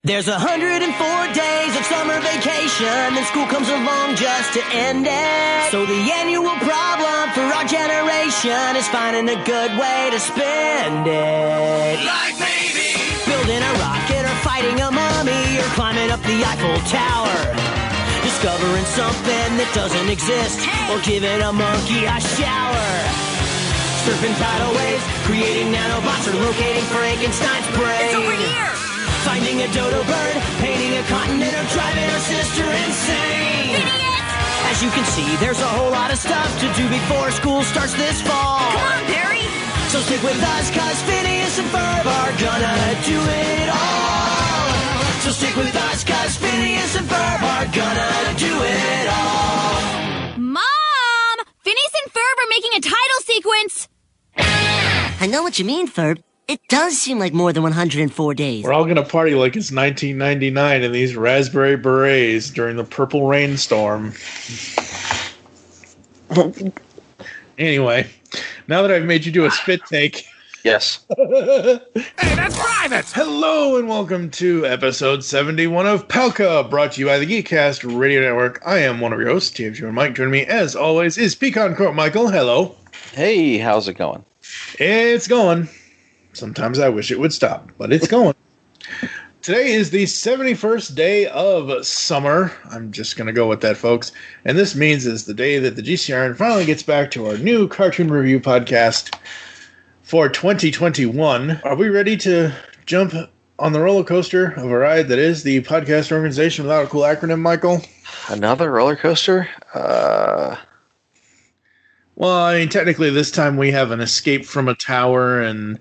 There's 104 days of summer vacation, and school comes along just to end it. So the annual problem for our generation is finding a good way to spend it. Like maybe building a rocket or fighting a mummy or climbing up the Eiffel Tower. Discovering something that doesn't exist or giving a monkey a shower. Surfing tidal waves, creating nanobots or locating Frankenstein's brain. It's over here! Finding a dodo bird, painting a continent, or driving her sister insane. Idiot! As you can see, there's a whole lot of stuff to do before school starts this fall. Come on, Barry! So stick with us, cause Phineas and Ferb are gonna do it all. So stick with us, cause Phineas and Ferb are gonna do it all. Mom! Phineas and Ferb are making a title sequence! I know what you mean, Ferb. It does seem like more than 104 days. We're all going to party like it's 1999 in these raspberry berets during the purple rainstorm. Anyway, now that I've made you do a spit take... Yes. Hey, that's private! Hello and welcome to episode 71 of Palka, brought to you by the Geekcast Radio Network. I am one of your hosts, TFG1Mike. Joining me, as always, is PecanCtMichael. Hello. Hey, how's it going? It's going. Sometimes I wish it would stop, but it's going. Today is the 71st day of summer. I'm just going to go with that, folks. And this means it's the day that the GCRN finally gets back to our new cartoon review podcast for 2021. Are we ready to jump on the roller coaster of a ride that is the podcast organization without a cool acronym, Michael? Another roller coaster? Well, I mean, technically this time we have an escape from a tower, and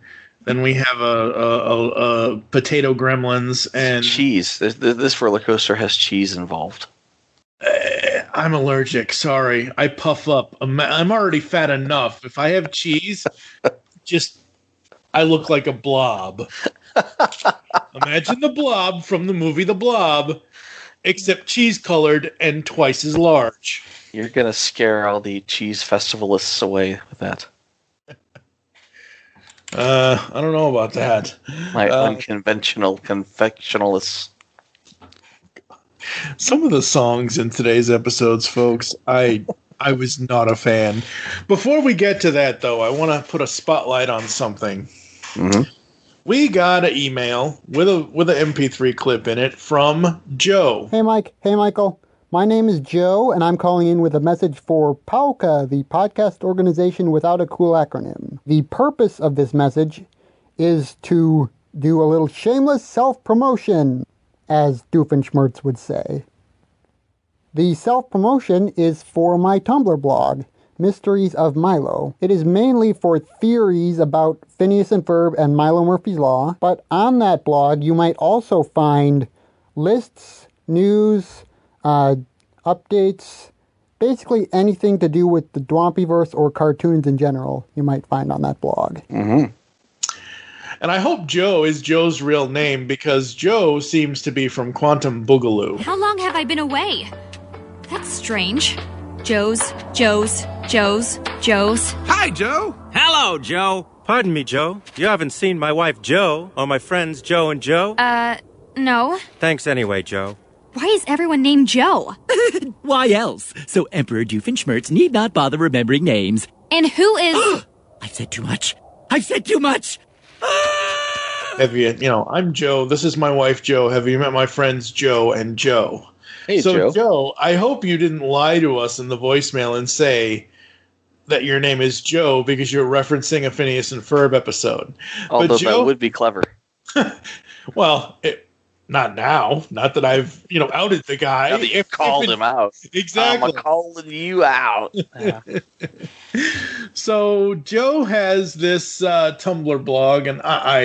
then we have a potato gremlins and cheese. This roller coaster has cheese involved. I'm allergic. Sorry, I puff up. I'm already fat enough. If I have cheese, I look like a blob. Imagine the blob from the movie The Blob, except cheese colored and twice as large. You're gonna scare all the cheese festivalists away with that. I don't know about that. My unconventional confectionalists. Some of the songs in today's episodes, folks, I was not a fan. Before we get to that, though, I want to put a spotlight on something. Mm-hmm. We got an email with an MP3 clip in it from Joe. Hey, Mike. Hey, Michael. My name is Joe, and I'm calling in with a message for PALCA, the podcast organization without a cool acronym. The purpose of this message is to do a little shameless self-promotion, as Doofenshmirtz would say. The self-promotion is for my Tumblr blog, Mysteries of Milo. It is mainly for theories about Phineas and Ferb and Milo Murphy's Law, but on that blog you might also find lists, news, updates, basically anything to do with the Dwampyverse or cartoons in general you might find on that blog. Mm-hmm. And I hope Joe is Joe's real name, because Joe seems to be from Quantum Boogaloo. How long have I been away? That's strange. Joe's. Hi, Joe! Hello, Joe. Pardon me, Joe. You haven't seen my wife, Joe, or my friends, Joe and Joe? No. Thanks anyway, Joe. Why is everyone named Joe? Why else? So Emperor Doofenshmirtz need not bother remembering names. And who is... I've said too much. Have you, I'm Joe. This is my wife, Joe. Have you met my friends, Joe and Joe? Hey, so, Joe, I hope you didn't lie to us in the voicemail and say that your name is Joe because you're referencing a Phineas and Ferb episode. Although but Joe, that would be clever. Well, not now. Not that I've, outed the guy. Now that you've called him out. Exactly. I'm calling you out. Yeah. So Joe has this Tumblr blog, and I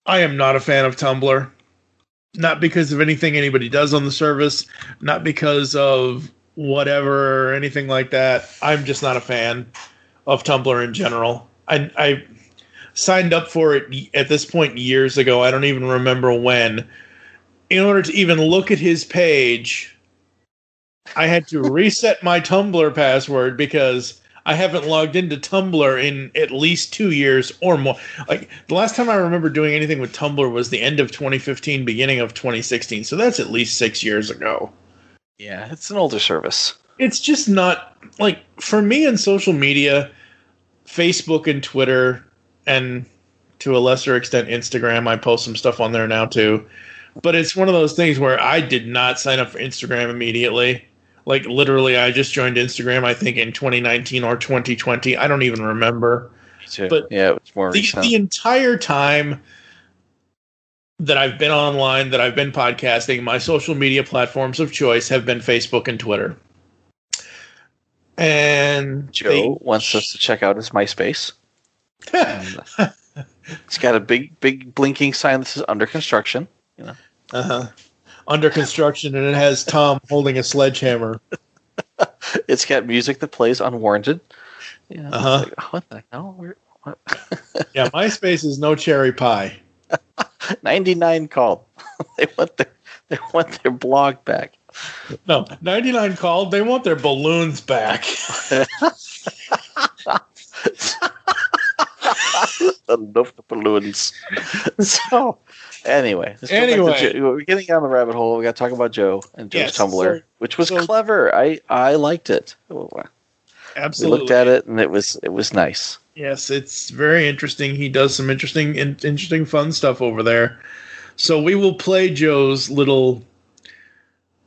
am not a fan of Tumblr. Not because of anything anybody does on the service, not because of whatever or anything like that. I'm just not a fan of Tumblr in general. I signed up for it at this point years ago. I don't even remember when. In order to even look at his page, I had to reset my Tumblr password because I haven't logged into Tumblr in at least 2 years or more. Like, the last time I remember doing anything with Tumblr was the end of 2015, beginning of 2016. So that's at least 6 years ago. Yeah, it's an older service. It's just not, like, for me in social media, Facebook and Twitter, and to a lesser extent Instagram, I post some stuff on there now too. But it's one of those things where I did not sign up for Instagram immediately. Like, literally, I just joined Instagram, I think, in 2019 or 2020. I don't even remember. Me too. But yeah, it was more recent. The entire time that I've been online, that I've been podcasting, my social media platforms of choice have been Facebook and Twitter. And Joe wants us to check out his MySpace. It's got a big blinking sign that says under construction. You know. Under construction, and it has Tom holding a sledgehammer. It's got music that plays unwarranted. Yeah. Like, what the hell? What? Yeah, MySpace is no cherry pie. 99 called. They want their blog back. No, 99 called. They want their balloons back. I love the balloons. So, anyway, we're getting down the rabbit hole. We got to talk about Joe and Joe's Tumblr, which was clever. I liked it. Absolutely, we looked at it and it was nice. Yes, it's very interesting. He does some interesting, fun stuff over there. So we will play Joe's little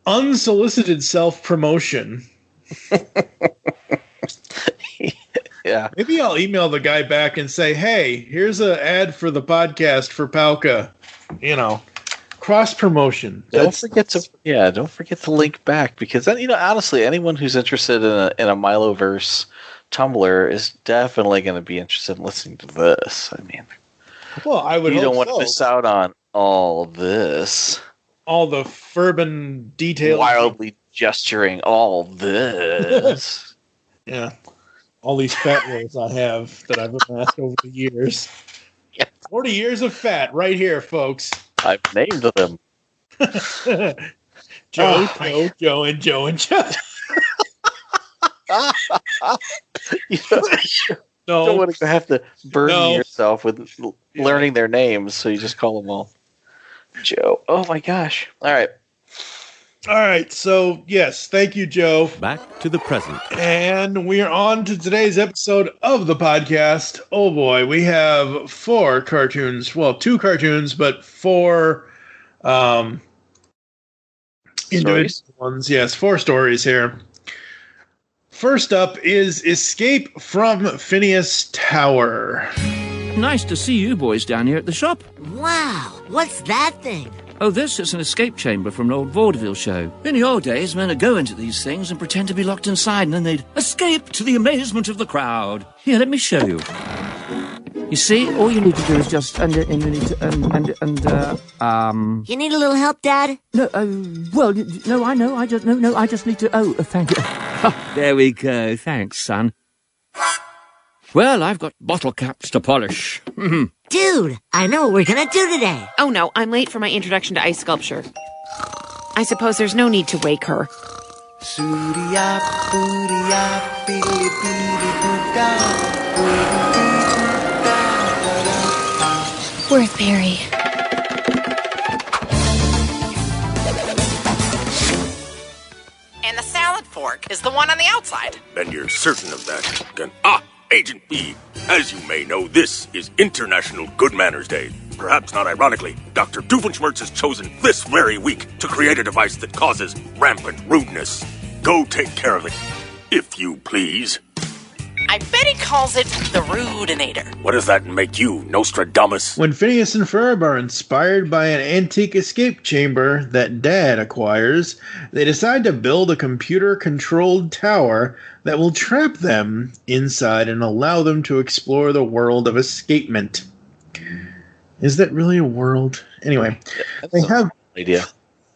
unsolicited self-promotion. Yeah. Maybe I'll email the guy back and say, hey, here's an ad for the podcast for Palka. You know, cross-promotion. Don't forget to link back, because then, honestly, anyone who's interested in a Miloverse Tumblr is definitely going to be interested in listening to this. I mean, well, I would. You don't want to miss out on all this. All the Ferb details. Wildly gesturing all this. Yeah. All these fat rolls I have that I've amassed over the years. Yeah. 40 years of fat right here, folks. I've named them. Joe, and Joe. You don't want to have to burden yourself with learning their names, so you just call them all Joe. Oh my gosh. All right, so yes, thank you, Joe. Back to the present. And we are on to today's episode of the podcast. Oh boy, we have 4 cartoons. Well, 2 cartoons, but 4 individual ones. Yes, 4 stories here. First up is Escape from Phineas Tower. Nice to see you boys down here at the shop. Wow, what's that thing? Oh, this is an escape chamber from an old vaudeville show. In the old days, men would go into these things and pretend to be locked inside, and then they'd escape to the amazement of the crowd. Here, let me show you. You see, all you need to do is just You need a little help, Dad? No, no, I know. I just need to. Oh, thank you. There we go. Thanks, son. Well, I've got bottle caps to polish. Dude, I know what we're gonna do today. Oh no, I'm late for my introduction to ice sculpture. I suppose there's no need to wake her. Where's Barry? And the salad fork is the one on the outside. And you're certain of that? Agent B, as you may know, this is International Good Manners Day. Perhaps not ironically, Dr. Doofenshmirtz has chosen this very week to create a device that causes rampant rudeness. Go take care of it, if you please. I bet he calls it the Rudinator. What does that make you, Nostradamus? When Phineas and Ferb are inspired by an antique escape chamber that Dad acquires, they decide to build a computer-controlled tower that will trap them inside and allow them to explore the world of escapement. Is that really a world? Anyway, they have idea.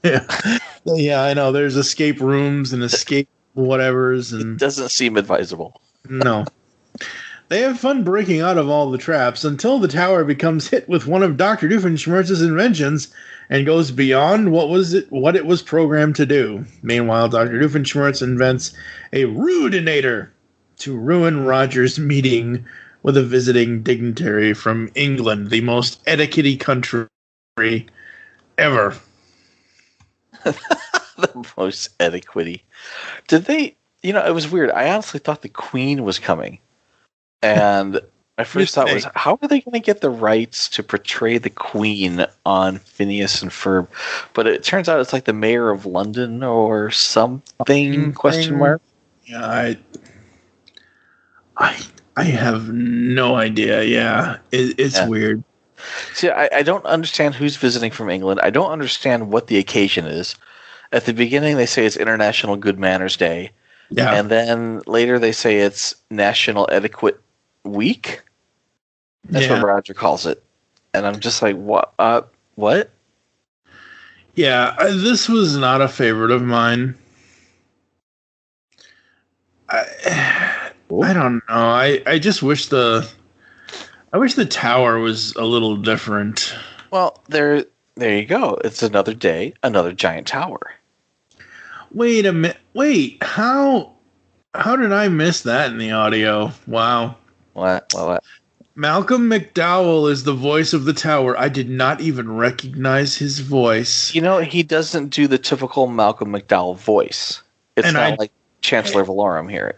Yeah, I know. There's escape rooms and escape whatevers, and it doesn't seem advisable. No. They have fun breaking out of all the traps until the tower becomes hit with one of Dr. Doofenshmirtz's inventions and goes beyond what it was programmed to do. Meanwhile, Dr. Doofenshmirtz invents a Rudinator to ruin Roger's meeting with a visiting dignitary from England, the most etiquette-y country ever. The most etiquette-y. Did they... it was weird. I honestly thought the Queen was coming. And my first thought was, how are they going to get the rights to portray the Queen on Phineas and Ferb? But it turns out it's like the mayor of London or something, question mark. Yeah, I have no idea. Yeah, it's weird. See, I don't understand who's visiting from England. I don't understand what the occasion is. At the beginning, they say it's International Good Manners Day. Yeah. And then later they say it's National Etiquette Week. That's what Roger calls it. And I'm just like, what? What? Yeah, this was not a favorite of mine. I don't know. I just wish the tower was a little different. Well, there you go. It's another day, another giant tower. Wait a minute. Wait, how did I miss that in the audio? Wow. What? Malcolm McDowell is the voice of the tower. I did not even recognize his voice. He doesn't do the typical Malcolm McDowell voice. It's not like Chancellor Valorum here.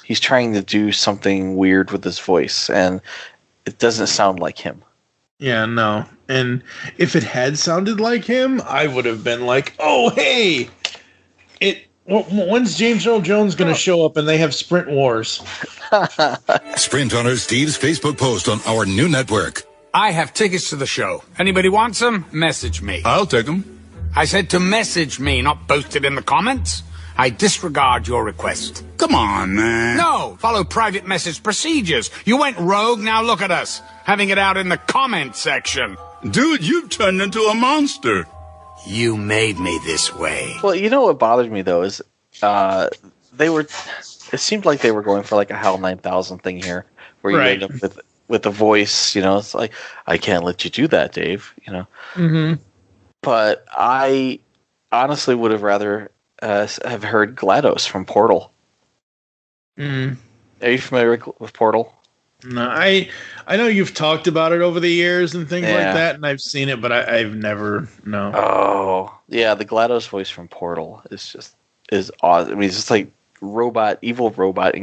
He's trying to do something weird with his voice, and it doesn't sound like him. Yeah, no. And if it had sounded like him, I would have been like, "Oh, hey, when's James Earl Jones going to show up?" And they have Sprint Wars. Sprint honors Steve's Facebook post on our new network. I have tickets to the show. Anybody wants them? Message me. I'll take them. I said to message me, not post it in the comments. I disregard your request. Come on, man. No, follow private message procedures. You went rogue, now look at us. Having it out in the comment section. Dude, you've turned into a monster. You made me this way. Well, what bothered me, though, is it seemed like they were going for like a HAL 9000 thing here, where you end up with the voice, it's like, I can't let you do that, Dave, Mm-hmm. But I honestly would have rather have heard GLaDOS from Portal. Mm. Are you familiar with Portal? No, I know you've talked about it over the years and things like that, and I've seen it, but I've never, no. Oh, yeah, the GLaDOS voice from Portal is awesome. I mean, it's just like evil robot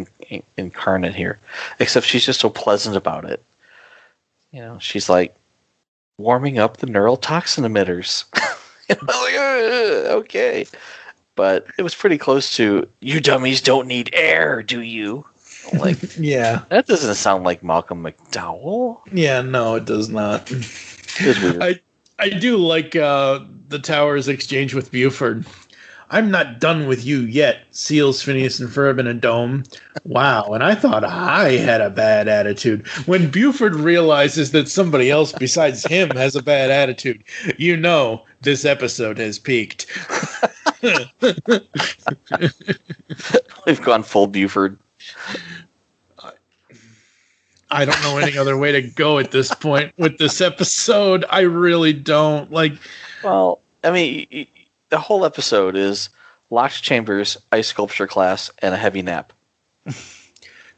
incarnate here, except she's just so pleasant about it. She's like warming up the neural toxin emitters. Okay. But it was pretty close to, you dummies don't need air, do you? Like, yeah. That doesn't sound like Malcolm McDowell. Yeah, no, it does not. It's weird. I do like the tower's exchange with Buford. I'm not done with you yet, seals Phineas and Ferb in a dome. Wow, and I thought I had a bad attitude. When Buford realizes that somebody else besides him has a bad attitude, this episode has peaked. We've gone full Buford. I don't know any other way to go at this point with this episode. I really don't. Well, I mean, the whole episode is locked chambers, ice sculpture class, and a heavy nap.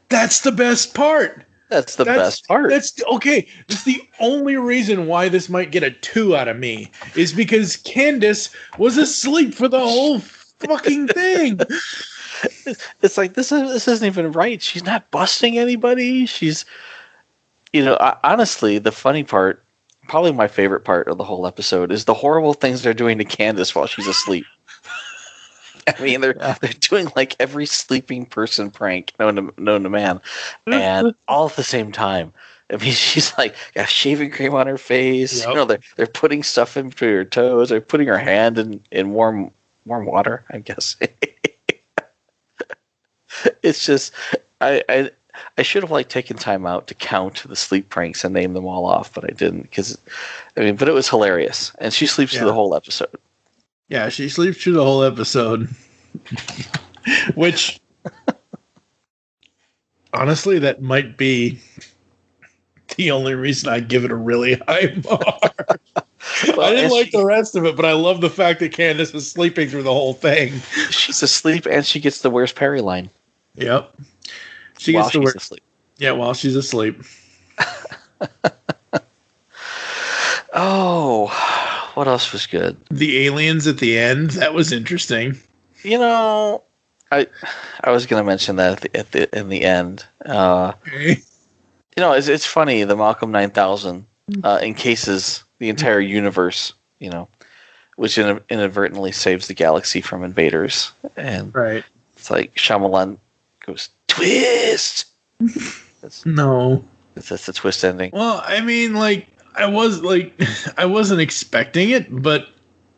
That's the best part. That's the best part. That's okay. It's the only reason why this might get a 2 out of me is because Candace was asleep for the whole fucking thing. It's like this isn't even right. She's not busting anybody. She's, honestly, the funny part, probably my favorite part of the whole episode, is the horrible things they're doing to Candace while she's asleep. I mean, they're doing like every sleeping person prank known to man, and all at the same time. I mean, she's like got shaving cream on her face. Yep. They're putting stuff in between her toes. They're putting her hand in warm water, I guess. It's just I should have taken time out to count the sleep pranks and name them all off, but I didn't but it was hilarious, and she sleeps through the whole episode. Yeah, she sleeps through the whole episode, which honestly, that might be the only reason I give it a really high mark. I didn't like the rest of it, but I love the fact that Candace is sleeping through the whole thing. She's asleep, and she gets the "Where's Perry" line. Yep. She while gets to she's work. asleep. Yeah, while she's asleep. Oh, what else was good? The aliens at the end. That was interesting. You know, I was going to mention that in the end. Okay. You know, it's funny. The Malcolm 9000 encases the entire universe. You know, which inadvertently saves the galaxy from invaders. And right. It's like Shyamalan goes twist. No. That's the twist ending. Well, I mean, like I wasn't expecting it, but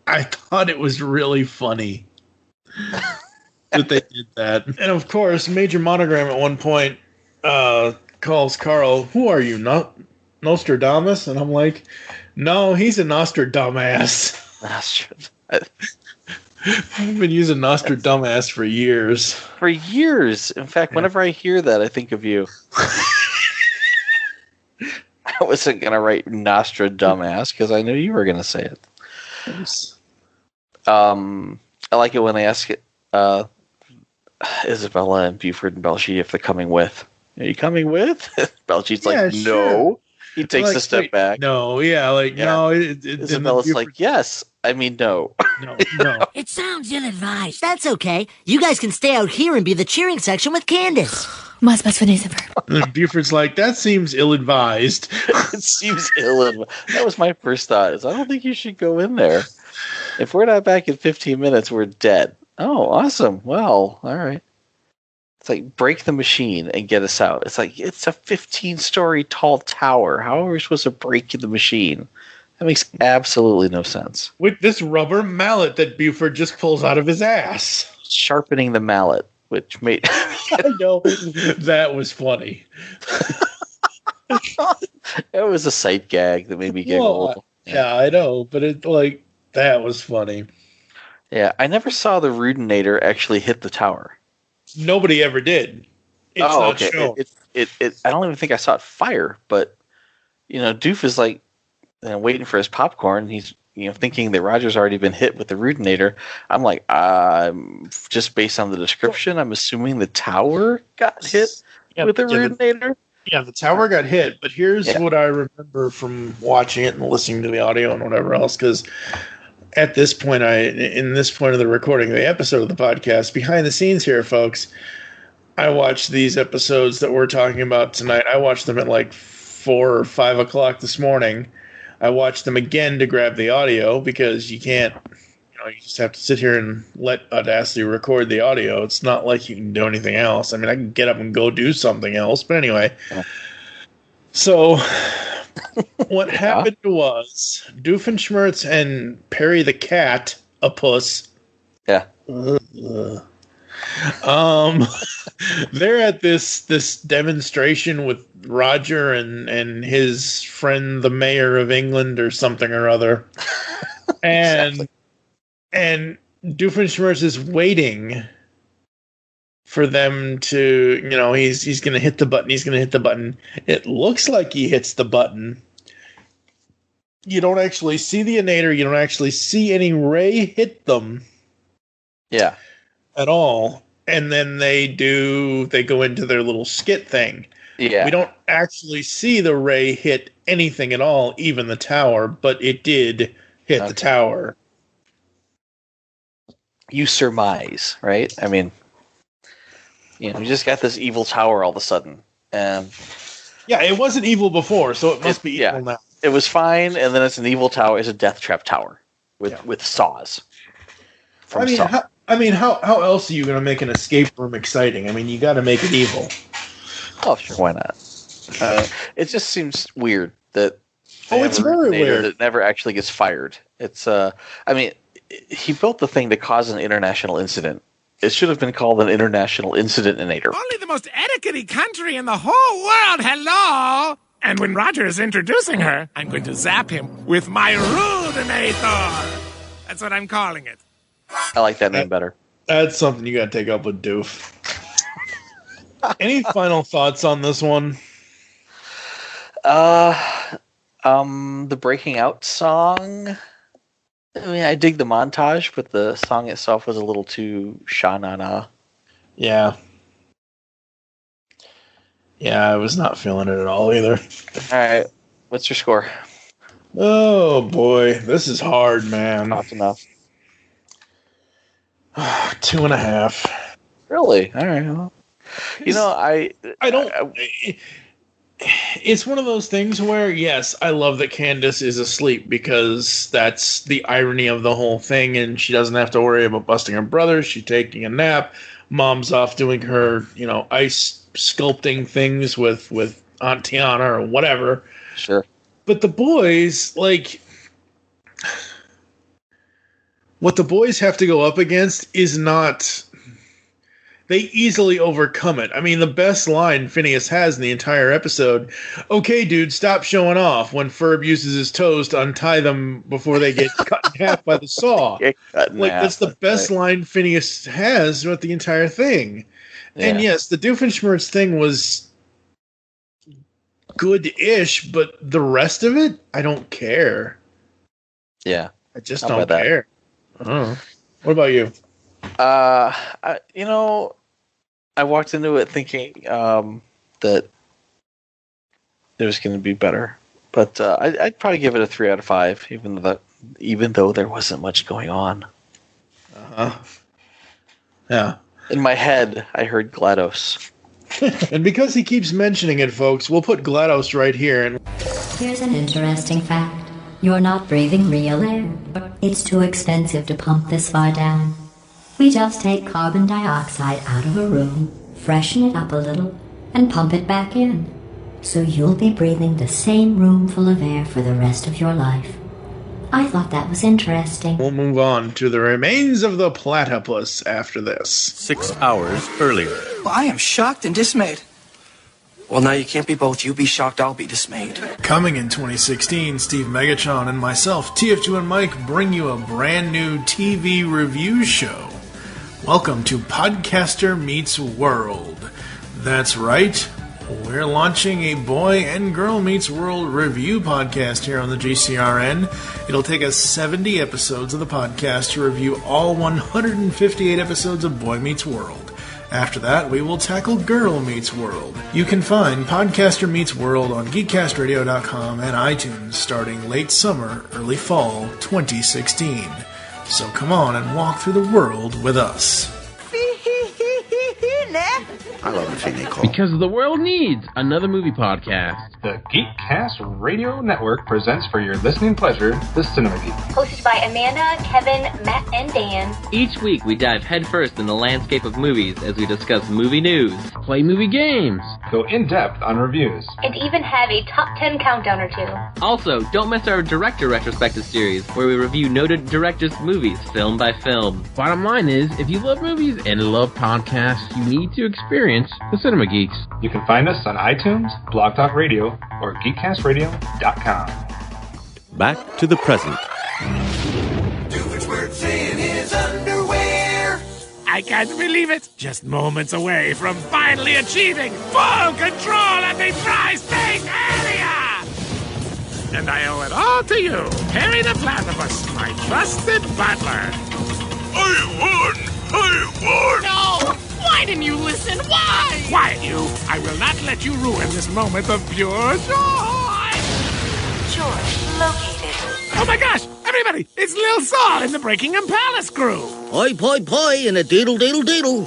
I thought it was really funny that they did that. And of course, Major Monogram at one point calls Carl, "Who are you, not Nostradamus?" And I'm like, "No, he's a Nostradamus." I've been using Nostradamus for years. For years. In fact, whenever I hear that, I think of you. I wasn't going to write Nostradamus because I knew you were going to say it. Yes. I like it when they ask it, Isabella and Buford and Baljeet if they're coming with. Are you coming with? Baljeet's like, sure. No. He takes a step back. No, no. Isabella's like, yes. I mean, no. No. It sounds ill-advised. That's okay. You guys can stay out here and be the cheering section with Candace. Mas Phineas and Ferb. And Buford's like, that seems ill-advised. It seems ill-advised. That was my first thought. I don't think you should go in there. If we're not back in 15 minutes, we're dead. Oh, awesome. Well, all right. It's like, break the machine and get us out. It's like, it's a 15-story tall tower. How are we supposed to break the machine? That makes absolutely no sense. With this rubber mallet that Buford just pulls out of his ass. Sharpening the mallet, which made... I know. That was funny. It was a sight gag that made me giggle. Well, yeah, I know. But that was funny. Yeah, I never saw the Rudinator actually hit the tower. Nobody ever did. It's not okay. shown. I don't even think I saw it fire, but, Doof is like, waiting for his popcorn. He's thinking that Roger's already been hit with the Rudinator. I'm like, just based on the description, I'm assuming the tower got hit with the Rudinator. Yeah, the tower got hit. But here's what I remember from watching it and listening to the audio and whatever else. Because at this point, in this point of the recording of the episode of the podcast, behind the scenes here, folks, I watched these episodes that we're talking about tonight. I watched them at like 4 or 5 o'clock this morning. I watched them again to grab the audio because you can't, you just have to sit here and let Audacity record the audio. It's not like you can do anything else. I mean, I can get up and go do something else, but anyway. So what happened was Doofenshmirtz and Perry the cat, a puss. Yeah. They're at this demonstration with Roger and his friend, the mayor of England, or something or other, and Doofenshmirtz is waiting for them to, he's going to hit the button. He's going to hit the button. It looks like he hits the button. You don't actually see the Inator. You don't actually see any ray hit them. Yeah. At all. And then they go into their little skit thing. Yeah. We don't actually see the ray hit anything at all, even the tower, but it did hit the tower. You surmise, right? I mean, you just got this evil tower all of a sudden. And yeah, it wasn't evil before, so it must be evil now. It was fine, and then it's an evil tower. It's a death trap tower with saws. How else are you going to make an escape room exciting? I mean, you got to make it evil. Oh, sure, why not? It just seems weird that it's very weird. That never actually gets fired. It's he built the thing to cause an international incident. It should have been called an international incident-inator. Only the most etiquette-y country in the whole world. Hello. And when Roger is introducing her, I'm going to zap him with my Rudinator. That's what I'm calling it. I like that name better. That's something you got to take up with Doof. Any final thoughts on this one? The Breaking Out song. I mean, I dig the montage, but the song itself was a little too sha-na-na. Yeah. Yeah, I was not feeling it at all either. All right. What's your score? Oh, boy. This is hard, man. Not enough. 2.5. Really? All right. Well, I don't... It's one of those things where, yes, I love that Candace is asleep because that's the irony of the whole thing, and she doesn't have to worry about busting her brother. She's taking a nap. Mom's off doing her, ice sculpting things with Aunt Tiana or whatever. Sure. But the boys, what the boys have to go up against is not... They easily overcome it. I mean, the best line Phineas has in the entire episode, okay, dude, stop showing off, when Ferb uses his toes to untie them before they get cut in half by the saw. That's the best line Phineas has throughout the entire thing. Yeah. And yes, the Doofenshmirtz thing was good-ish, but the rest of it, I don't care. Yeah. I just don't care. What about you? I walked into it thinking that it was going to be better, but I'd probably give it a 3 out of 5, even though there wasn't much going on. Yeah. In my head, I heard GLaDOS. And because he keeps mentioning it, folks, we'll put GLaDOS right here. And here's an interesting fact. You're not breathing real air. It's too expensive to pump this far down. We just take carbon dioxide out of a room, freshen it up a little, and pump it back in. So you'll be breathing the same room full of air for the rest of your life. I thought that was interesting. We'll move on to the remains of the platypus after this. 6 hours earlier. Well, I am shocked and dismayed. Well, now you can't be both. You be shocked, I'll be dismayed. Coming in 2016, Steve Megatron and myself, TFG1Mike, bring you a brand new TV review show. Welcome to Podcaster Meets World. That's right, we're launching a Boy and Girl Meets World review podcast here on the GCRN. It'll take us 70 episodes of the podcast to review all 158 episodes of Boy Meets World. After that, we will tackle Girl Meets World. You can find Podcaster Meets World on GeekCastRadio.com and iTunes starting late summer, early fall 2016. So come on and walk through the world with us. I love the thing they call Because the world needs another movie podcast. The Geekcast Radio Network presents for your listening pleasure the Cinema Geek. Hosted by Amanda, Kevin, Matt, and Dan. Each week we dive headfirst in the landscape of movies as we discuss movie news, play movie games, go in-depth on reviews, and even have a top 10 countdown or two. Also, don't miss our director retrospective series where we review noted directors' movies film by film. Bottom line is, if you love movies and love podcasts, you need to experience the Cinema Geeks. You can find us on iTunes, Blog Talk Radio, or GeekCastRadio.com. Back to the present. Doofenshmirtz in his underwear. I can't believe it. Just moments away from finally achieving full control of the tri-state area. And I owe it all to you, Harry the Platypus, my trusted butler. I won! No! Why didn't you listen? Why? Quiet, you! I will not let you ruin this moment of pure joy! Joy located. Oh my gosh! Everybody! It's Lil Saul in the Breakingham Palace crew! Poi, poi, poi, and a doodle, doodle, doodle.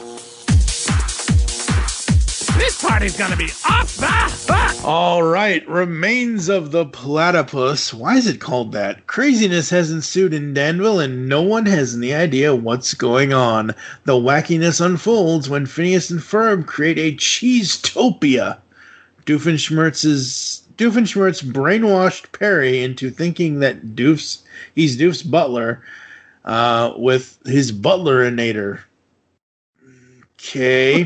This party's gonna be off the hook! All right, remains of the platypus. Why is it called that? Craziness has ensued in Danville, and no one has any idea what's going on. The wackiness unfolds when Phineas and Ferb create a cheese-topia. Doofenshmirtz brainwashed Perry into thinking that he's Doof's butler with his butlerinator. Okay.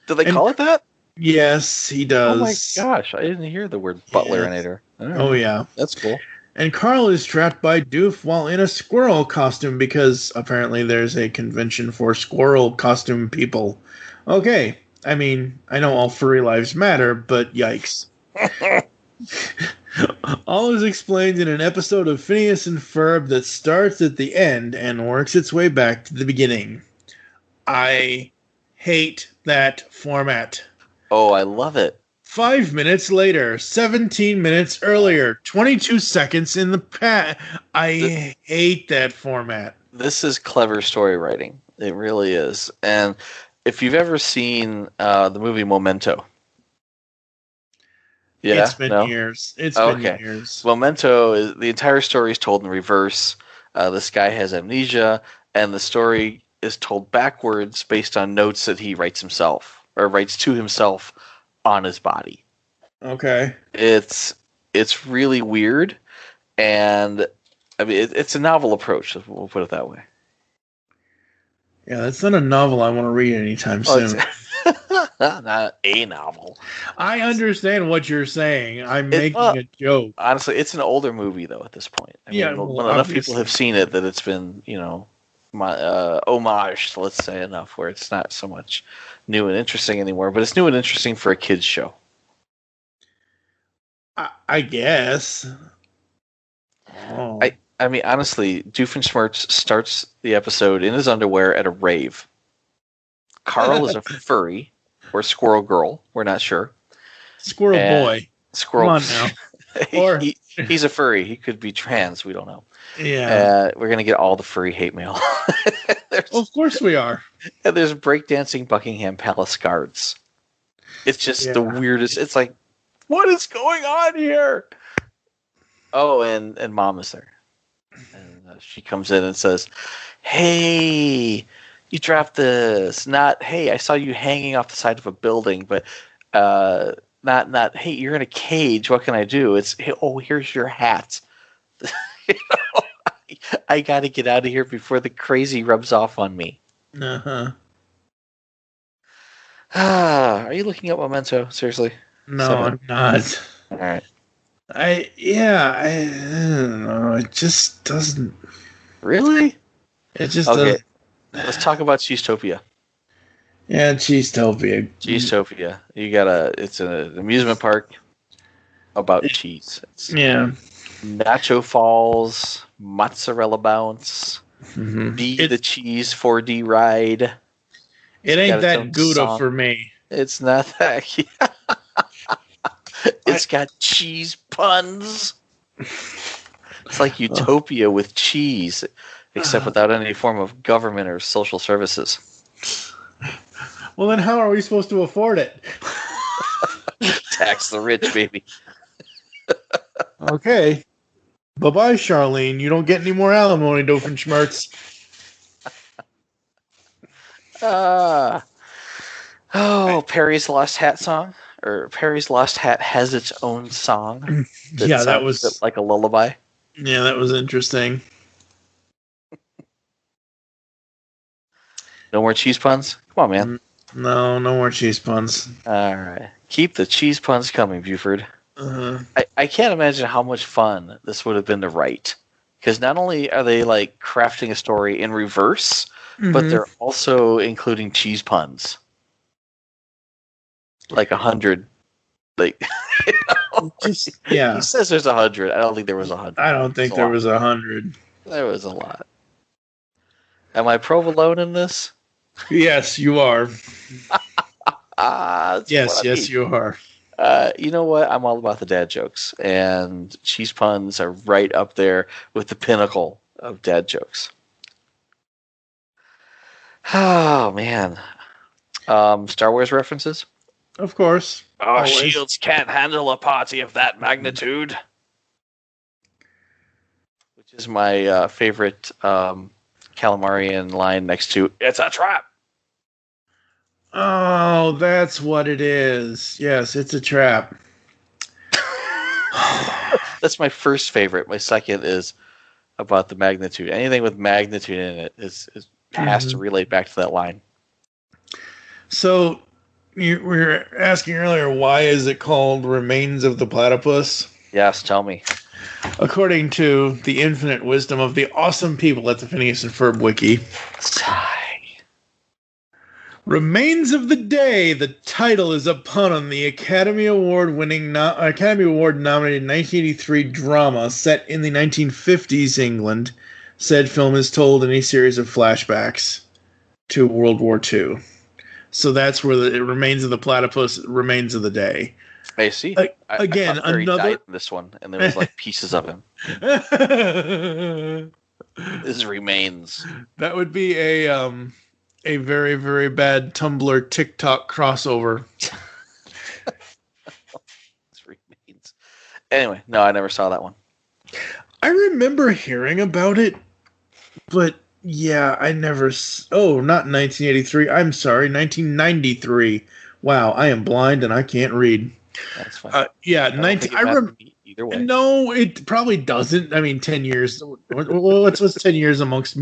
Do they call it that? Yes, he does. Oh my gosh, I didn't hear the word butlerinator. Yes. Oh yeah. That's cool. And Carl is trapped by Doof while in a squirrel costume because apparently there's a convention for squirrel costume people. Okay, I mean, I know all furry lives matter, but yikes. All is explained in an episode of Phineas and Ferb that starts at the end and works its way back to the beginning. I hate that format. Oh, I love it. 5 minutes later, 17 minutes earlier, 22 seconds in the past. I hate that format. This is clever story writing. It really is. And if you've ever seen the movie Memento. Yeah, it's been years. It's been years. Memento, the entire story is told in reverse. This guy has amnesia, and the story is told backwards based on notes that he writes himself, or writes to himself on his body. Okay. It's really weird, and I mean it's a novel approach. We'll put it that way. Yeah, that's not a novel I want to read anytime soon. Not a novel. I understand what you're saying. I'm making a joke. Honestly, it's an older movie though. At this point, I mean, enough people have seen it that it's been homage. Let's say enough where it's not so much new and interesting anymore. But it's new and interesting for a kids show. I guess. Oh. I mean, honestly, Doofenshmirtz starts the episode in his underwear at a rave. Carl is a furry, or squirrel girl. We're not sure. Squirrel boy. Squirrel. Come on now. He's a furry. He could be trans. We don't know. Yeah. We're going to get all the furry hate mail. Of course we are. And there's breakdancing Buckingham Palace guards. It's just the weirdest. It's like, what is going on here? Oh, and Mom is there. And she comes in and says, hey, you dropped this. Not, hey, I saw you hanging off the side of a building, but not, hey, you're in a cage. What can I do? It's, hey, oh, here's your hat. I got to get out of here before the crazy rubs off on me. Uh-huh. Are you looking at Memento? Seriously? No, I'm not. All right. I don't know. It just doesn't. Really? It just okay. doesn't. Let's talk about Cheesetopia. Yeah, Cheesetopia. Cheesetopia. It's an amusement park about cheese. Yeah. Nacho Falls, mozzarella bounce, Be the Cheese 4D ride. It ain't that Gouda for me. It's not that. It's got cheese puns. It's like Utopia with cheese, except without any form of government or social services. Well, then how are we supposed to afford it? Tax the rich, baby. Okay. Bye-bye, Charlene. You don't get any more alimony, Doofenshmirtz. Perry's Lost Hat song? Or Perry's Lost Hat has its own song. That was like a lullaby. Yeah, that was interesting. No more cheese puns? Come on, man. No more cheese puns. All right. Keep the cheese puns coming, Buford. I can't imagine how much fun this would have been to write. Because not only are they like crafting a story in reverse, but they're also including cheese puns. Like 100. Like, he says there's 100. I don't think there was 100. I don't think there was 100. There was a lot. Am I provolone in this? Yes, you are. Yes, you are. You know what? I'm all about the dad jokes, and cheese puns are right up there with the pinnacle of dad jokes. Oh man, Star Wars references. Of course. Our shields can't handle a party of that magnitude. Which is my favorite Calamarian line next to "It's a trap." Oh, that's what it is. Yes, it's a trap. That's my first favorite. My second is about the magnitude. Anything with magnitude in it has to relate back to that line. So, we were asking earlier, why is it called Remains of the Platypus? Yes, tell me. According to the infinite wisdom of the awesome people at the Phineas and Ferb wiki. Remains of the Day. The title is a pun on the Academy Award nominated 1983 drama set in the 1950s England. Said film is told in a series of flashbacks to World War II. So that's where it Remains of the Platypus, Remains of the Day. I see. Again, I another died in this one, and there was like pieces of him. His remains. That would be a very, very bad Tumblr TikTok crossover. His remains. Anyway, no, I never saw that one. I remember hearing about it, but yeah, I never. Oh, not 1983. I'm sorry, 1993. Wow, I am blind and I can't read. That's fine. Yeah, 19. I remember. Either way. No, it probably doesn't. I mean, 10 years. What's 10 years amongst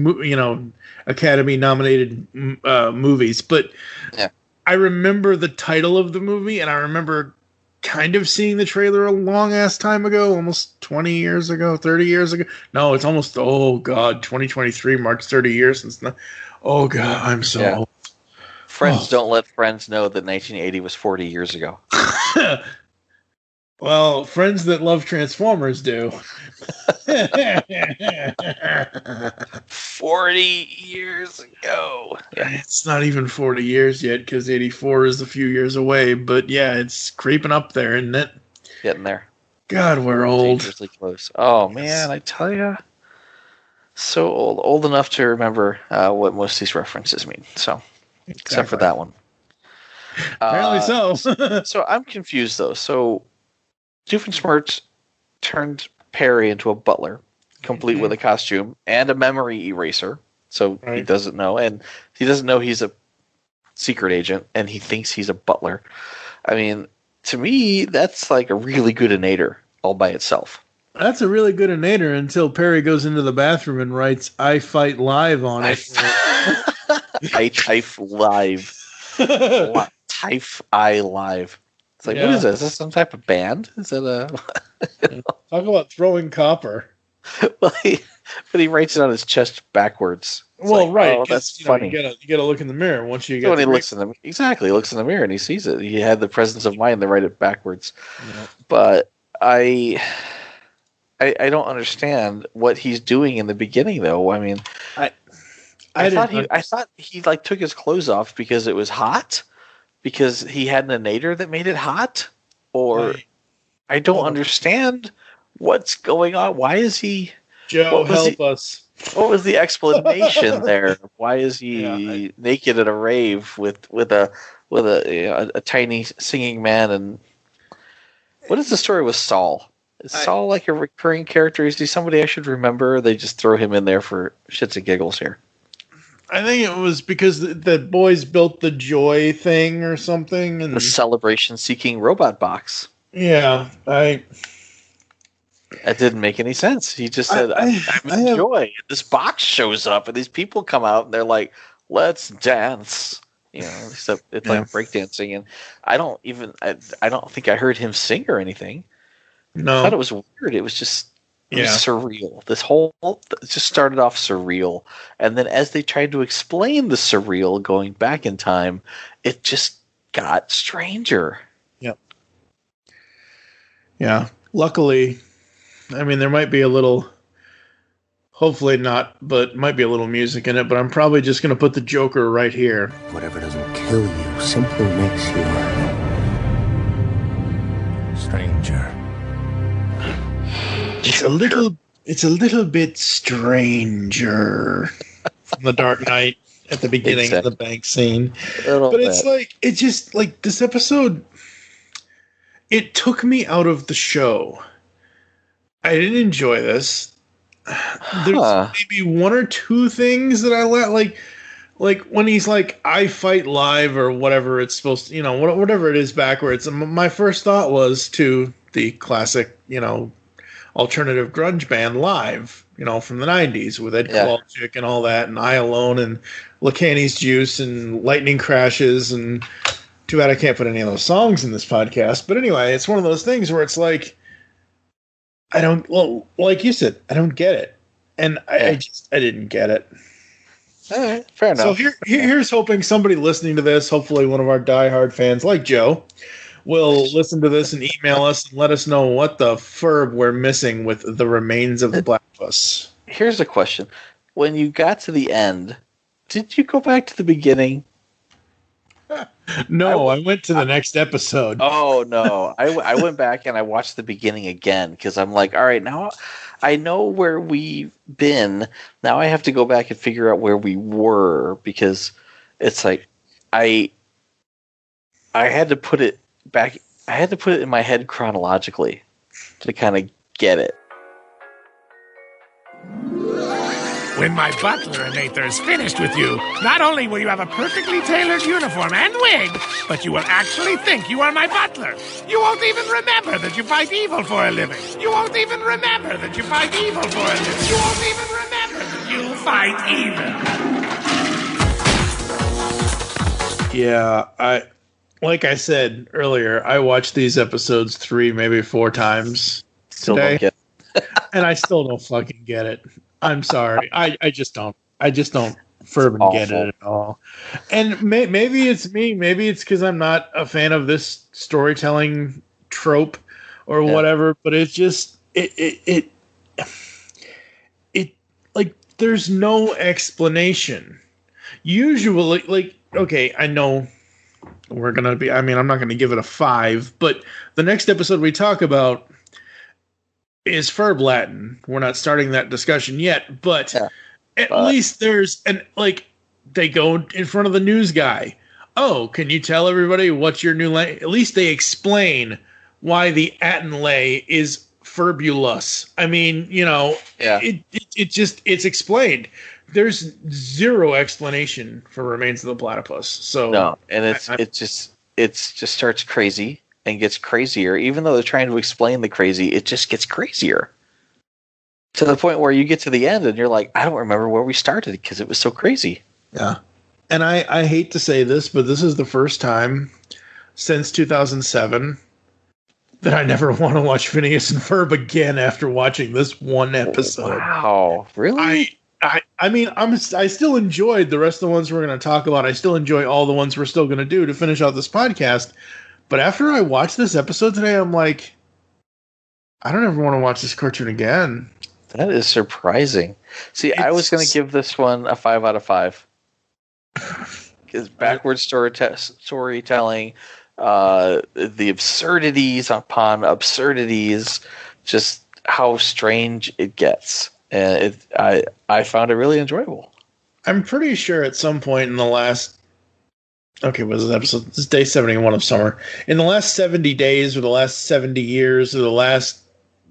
Academy nominated movies? But yeah. I remember the title of the movie, and I remember kind of seeing the trailer a long ass time ago, almost 20 years ago, 30 years ago. No, it's almost 2023 marks 30 years since. Oh god, I'm so old. Friends don't let friends know that 1980 was 40 years ago. Well, friends that love Transformers do. 40 years ago. It's not even 40 years yet because 84 is a few years away. But yeah, it's creeping up there, isn't it? Getting there. God, we're old. Dangerously close. Oh, man, I tell you. So old. Old enough to remember what most of these references mean. So, except for that one. Apparently so. So I'm confused, though. So Doofenshmirtz turned Perry into a butler, complete with a costume and a memory eraser. So he doesn't know. And he doesn't know he's a secret agent, and he thinks he's a butler. I mean, to me, that's like a really good innator all by itself. That's a really good innator until Perry goes into the bathroom and writes, "I fight live" on it. I type live. I live. It's like, what is this? Is this some type of band? Is it a... Talk about throwing copper. But he writes it on his chest backwards. It's right. Oh, that's funny. You gotta look in the mirror once you get. So when he looks in the he looks in the mirror and he sees it. He had the presence of mind to write it backwards. Yeah. But I don't understand what he's doing in the beginning, though. I mean, I thought he like took his clothes off because it was hot. Because he had an innator that made it hot? Or I don't understand what's going on. Why is he... Joe, help us. What was the explanation there? Why is he naked at a rave with a tiny singing man? And what is the story with Saul? Is Saul like a recurring character? Is he somebody I should remember? Or they just throw him in there for shits and giggles here? I think it was because the boys built the Joy thing or something. And the celebration-seeking robot box. Yeah, that didn't make any sense. He just said, I'm in Joy. This box shows up, and these people come out, and they're like, let's dance. You know, except it's like breakdancing, and I don't think I heard him sing or anything. No. I thought it was weird. It was just... It was surreal. This whole just started off surreal, and then as they tried to explain the surreal going back in time, it just got stranger. Yep. Yeah. Luckily, I mean, there might be a little, hopefully not, but might be a little music in it. But I'm probably just going to put the Joker right here. Whatever doesn't kill you simply makes you stranger. It's a little bit stranger from the Dark Knight at the beginning of the bank scene. But it's like, it just like this episode, it took me out of the show. I didn't enjoy this. There's maybe one or two things that I like when he's like, I fight live or whatever it's supposed to, whatever it is backwards. My first thought was to the classic, alternative grunge band Live, from the 90s with Ed Kowalczyk and all that, and I Alone and Lacani's Juice and Lightning Crashes, and too bad I can't put any of those songs in this podcast. But anyway, it's one of those things where it's like, like you said, I don't get it. And I didn't get it. All right, fair enough. So here's hoping somebody listening to this, hopefully one of our diehard fans like Joe, will listen to this and email us and let us know what the Ferb we're missing with the remains of the Platypus. Here's a question. When you got to the end, did you go back to the beginning? No, I went to the next episode. Oh, no. I went back and I watched the beginning again because I'm like, all right, now I know where we've been. Now I have to go back and figure out where we were because it's like I had to put it back. I had to put it in my head chronologically to kind of get it. When my butler and Nather is finished with you, not only will you have a perfectly tailored uniform and wig, but you will actually think you are my butler. You won't even remember that you fight evil for a living. You won't even remember that you fight evil for a living. You won't even remember that you fight evil. Yeah, like I said earlier, I watched these episodes 3, maybe 4 times today, and I still don't fucking get it. I'm sorry. I just don't. I just don't fervent get it at all. And maybe it's me. Maybe it's because I'm not a fan of this storytelling trope or whatever. But it's just it like there's no explanation. Usually, like, okay, I know we're gonna be. I mean, I'm not gonna give it a 5, but the next episode we talk about is Ferb Latin. We're not starting that discussion yet, but at least there's they go in front of the news guy. Oh, can you tell everybody what's your new lay? At least they explain why the Atten lay is Ferbulous. I mean, it's explained. There's zero explanation for Remains of the Platypus. So no, and it just starts crazy and gets crazier. Even though they're trying to explain the crazy, it just gets crazier. To the point where you get to the end and you're like, I don't remember where we started because it was so crazy. Yeah. And I hate to say this, but this is the first time since 2007 that I never want to watch Phineas and Ferb again after watching this one episode. Wow. Really? I mean, I still enjoyed the rest of the ones we're going to talk about. I still enjoy all the ones we're still going to do to finish out this podcast. But after I watched this episode today, I'm like, I don't ever want to watch this cartoon again. That is surprising. See, I was going to give this one a 5 out of 5. Because backwards storytelling, the absurdities upon absurdities, just how strange it gets. And I found it really enjoyable. I'm pretty sure at some point in the last... Okay, what is this episode? This is day 71 of summer. In the last 70 days, or the last 70 years, or the last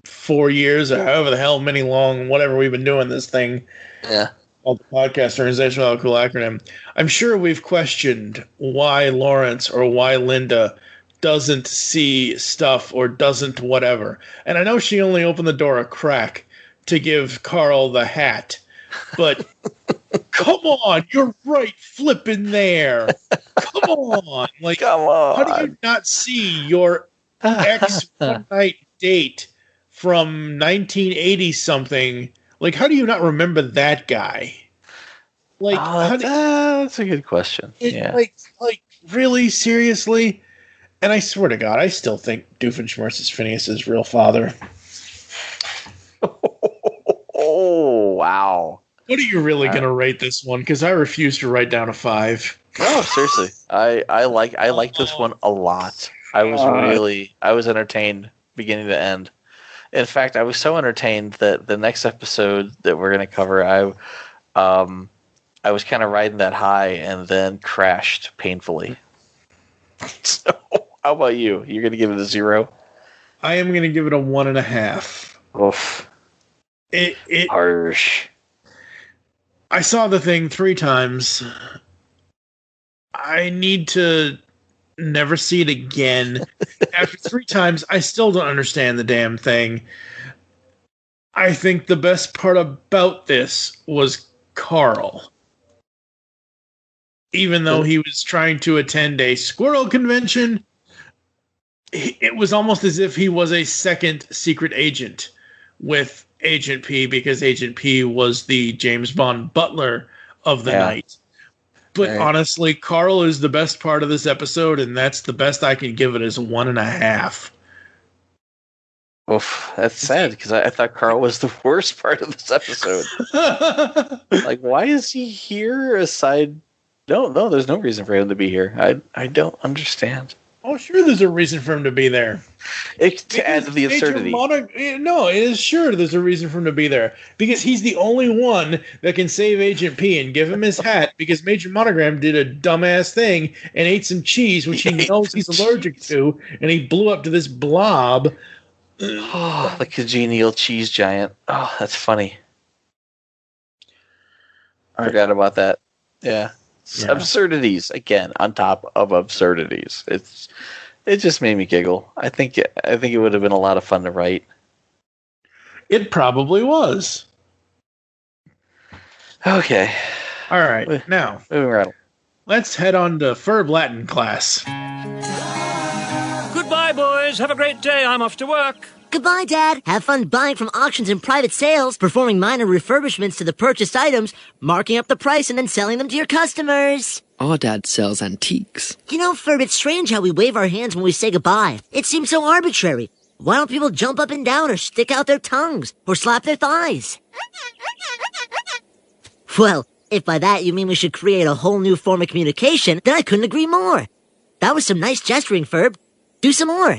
4 years, or however the hell many long, whatever we've been doing this thing. Yeah. Called the podcast organization without a cool acronym. I'm sure we've questioned why Lawrence or why Linda doesn't see stuff or doesn't whatever. And I know she only opened the door a crack to give Carl the hat. But come on, you're right flipping there. Come on. Like, come on. How do you not see your ex one-night date from 1980 something? Like, how do you not remember that guy? Like, that's a good question. Like, really, seriously? And I swear to God, I still think Doofenshmirtz is Phineas's real father. Oh, wow. What are you really going to rate this one? Because I refuse to write down a 5. Oh, seriously. I like this one a lot. I was entertained beginning to end. In fact, I was so entertained that the next episode that we're going to cover, I was kind of riding that high and then crashed painfully. So, how about you? You're going to give it a 0? I am going to give it a 1.5. Oof. It harsh. I saw the thing 3 times. I need to never see it again. After 3 times, I still don't understand the damn thing. I think the best part about this was Carl. Even though he was trying to attend a squirrel convention, it was almost as if he was a second secret agent with Agent P, because Agent P was the James Bond butler of the night. But honestly, Carl is the best part of this episode, and that's the best I can give it as 1.5. Oof, that's sad, because I thought Carl was the worst part of this episode. Like, why is he here aside No, there's no reason for him to be here. I don't understand. Oh, sure, there's a reason for him to be there. To add to the absurdity. No, it is sure there's a reason for him to be there. Because he's the only one that can save Agent P and give him his hat because Major Monogram did a dumbass thing and ate some cheese, which he knows he's allergic to, and he blew up to this blob. Oh, the congenial cheese giant. Oh, that's funny. I forgot about that. Yeah. Absurdities again on top of absurdities. It just made me giggle. I think it would have been a lot of fun to write. It probably was. Okay. All right. Now, moving right on. Let's head on to Ferb Latin class. Goodbye, boys. Have a great day. I'm off to work. Goodbye, Dad. Have fun buying from auctions and private sales, performing minor refurbishments to the purchased items, marking up the price, and then selling them to your customers. Our dad sells antiques. You know, Ferb, it's strange how we wave our hands when we say goodbye. It seems so arbitrary. Why don't people jump up and down or stick out their tongues or slap their thighs? Well, if by that you mean we should create a whole new form of communication, then I couldn't agree more. That was some nice gesturing, Ferb. Do some more.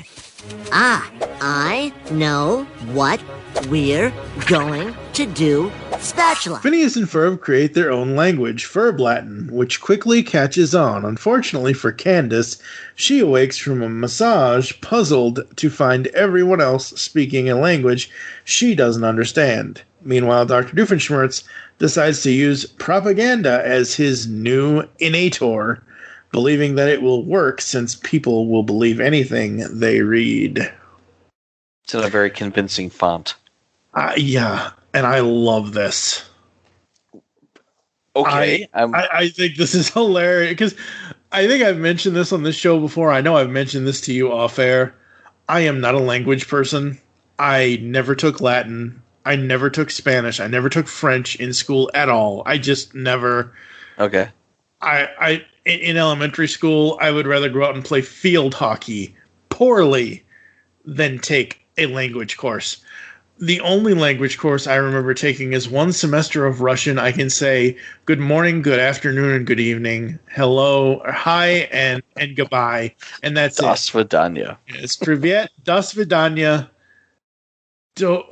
I know what we're going to do. Spatula. Phineas and Ferb create their own language, Ferb Latin, which quickly catches on. Unfortunately for Candace, she awakes from a massage, puzzled to find everyone else speaking a language she doesn't understand. Meanwhile, Dr. Doofenshmirtz decides to use propaganda as his new innator, believing that it will work since people will believe anything they read. It's in a very convincing font. Yeah, and I love this. Okay. I think this is hilarious, because I think I've mentioned this on this show before. I know I've mentioned this to you off air. I am not a language person. I never took Latin. I never took Spanish. I never took French in school at all. I just never... Okay. In elementary school, I would rather go out and play field hockey poorly than take a language course. The only language course I remember taking is one semester of Russian. I can say good morning, good afternoon, and good evening, hello, hi, and goodbye, and that's it. Das Vidanya. It's privyet, das vidanya.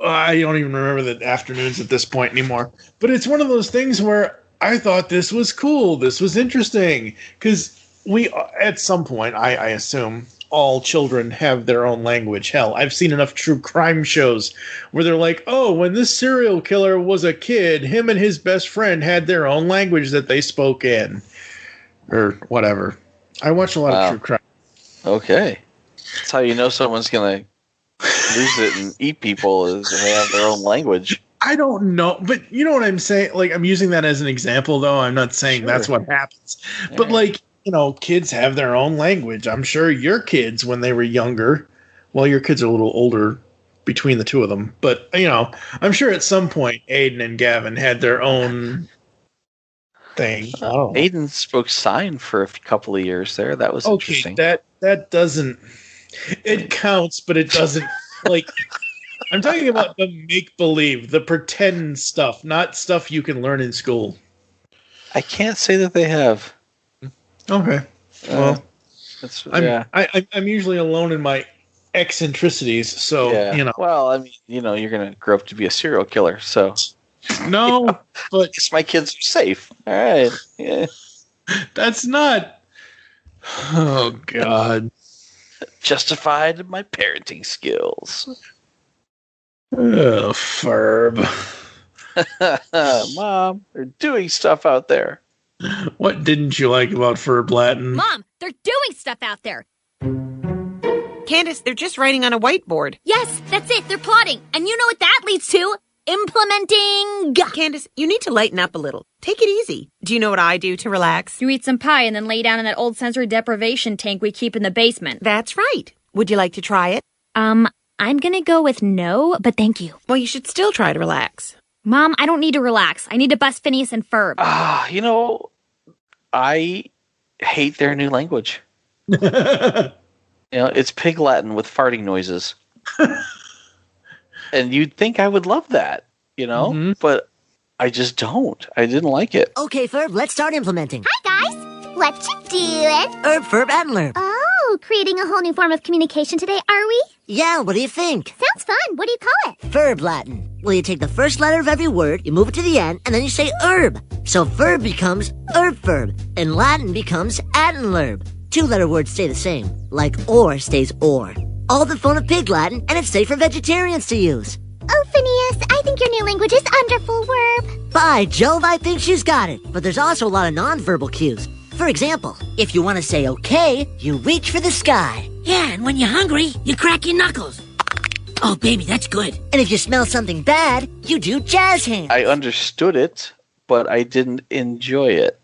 I don't even remember the afternoons at this point anymore. But it's one of those things where I thought this was cool. This was interesting. Because we, at some point, I assume, all children have their own language. Hell, I've seen enough true crime shows where they're like, oh, when this serial killer was a kid, him and his best friend had their own language that they spoke in. Or whatever. I watch a lot of true crime. Okay. That's how you know someone's going to lose it and eat people, is they have their own language. I don't know, but you know what I'm saying? Like, I'm using that as an example, though. I'm not saying that's what happens. But, like, you know, kids have their own language. I'm sure your kids, when they were younger, well, your kids are a little older between the two of them. But, you know, I'm sure at some point Aiden and Gavin had their own thing. Aiden spoke sign for a couple of years there. That was interesting. That doesn't... It counts, but it doesn't, like... I'm talking about the make-believe, the pretend stuff, not stuff you can learn in school. I can't say that they have. Okay. Well, yeah. I'm usually alone in my eccentricities, so, you know. Well, I mean, you know, you're going to grow up to be a serial killer, so. No, but. I guess my kids are safe. All right. Yeah. That's not. Oh, God. Justified my parenting skills. Oh, Ferb. Mom, they're doing stuff out there. What didn't you like about Ferb Latin? Mom, they're doing stuff out there. Candace, they're just writing on a whiteboard. Yes, that's it. They're plotting. And you know what that leads to? Implementing. Candace, you need to lighten up a little. Take it easy. Do you know what I do to relax? You eat some pie and then lay down in that old sensory deprivation tank we keep in the basement. That's right. Would you like to try it? I'm gonna go with no, but thank you. Well, you should still try to relax. Mom, I don't need to relax. I need to bust Phineas and Ferb. You know, I hate their new language. You know, it's Pig Latin with farting noises. And you'd think I would love that, you know? Mm-hmm. But I just don't. I didn't like it. Okay, Ferb, let's start implementing. Hi, guys. What you doing? Ferb Latin. Oh, creating a whole new form of communication today, are we? Yeah, what do you think? Sounds fun. What do you call it? Ferb Latin. Well, you take the first letter of every word, you move it to the end, and then you say herb. So Ferb becomes Ferb, and Latin becomes Atinlerb. 2-letter words stay the same, like or stays or. All the fun of Pig Latin, and it's safe for vegetarians to use. Oh, Phineas, I think your new language is wonderful, Werb. By Jove, I think she's got it. But there's also a lot of nonverbal cues. For example, if you want to say okay, you reach for the sky. Yeah, and when you're hungry, you crack your knuckles. Oh, baby, that's good. And if you smell something bad, you do jazz hands. I understood it, but I didn't enjoy it,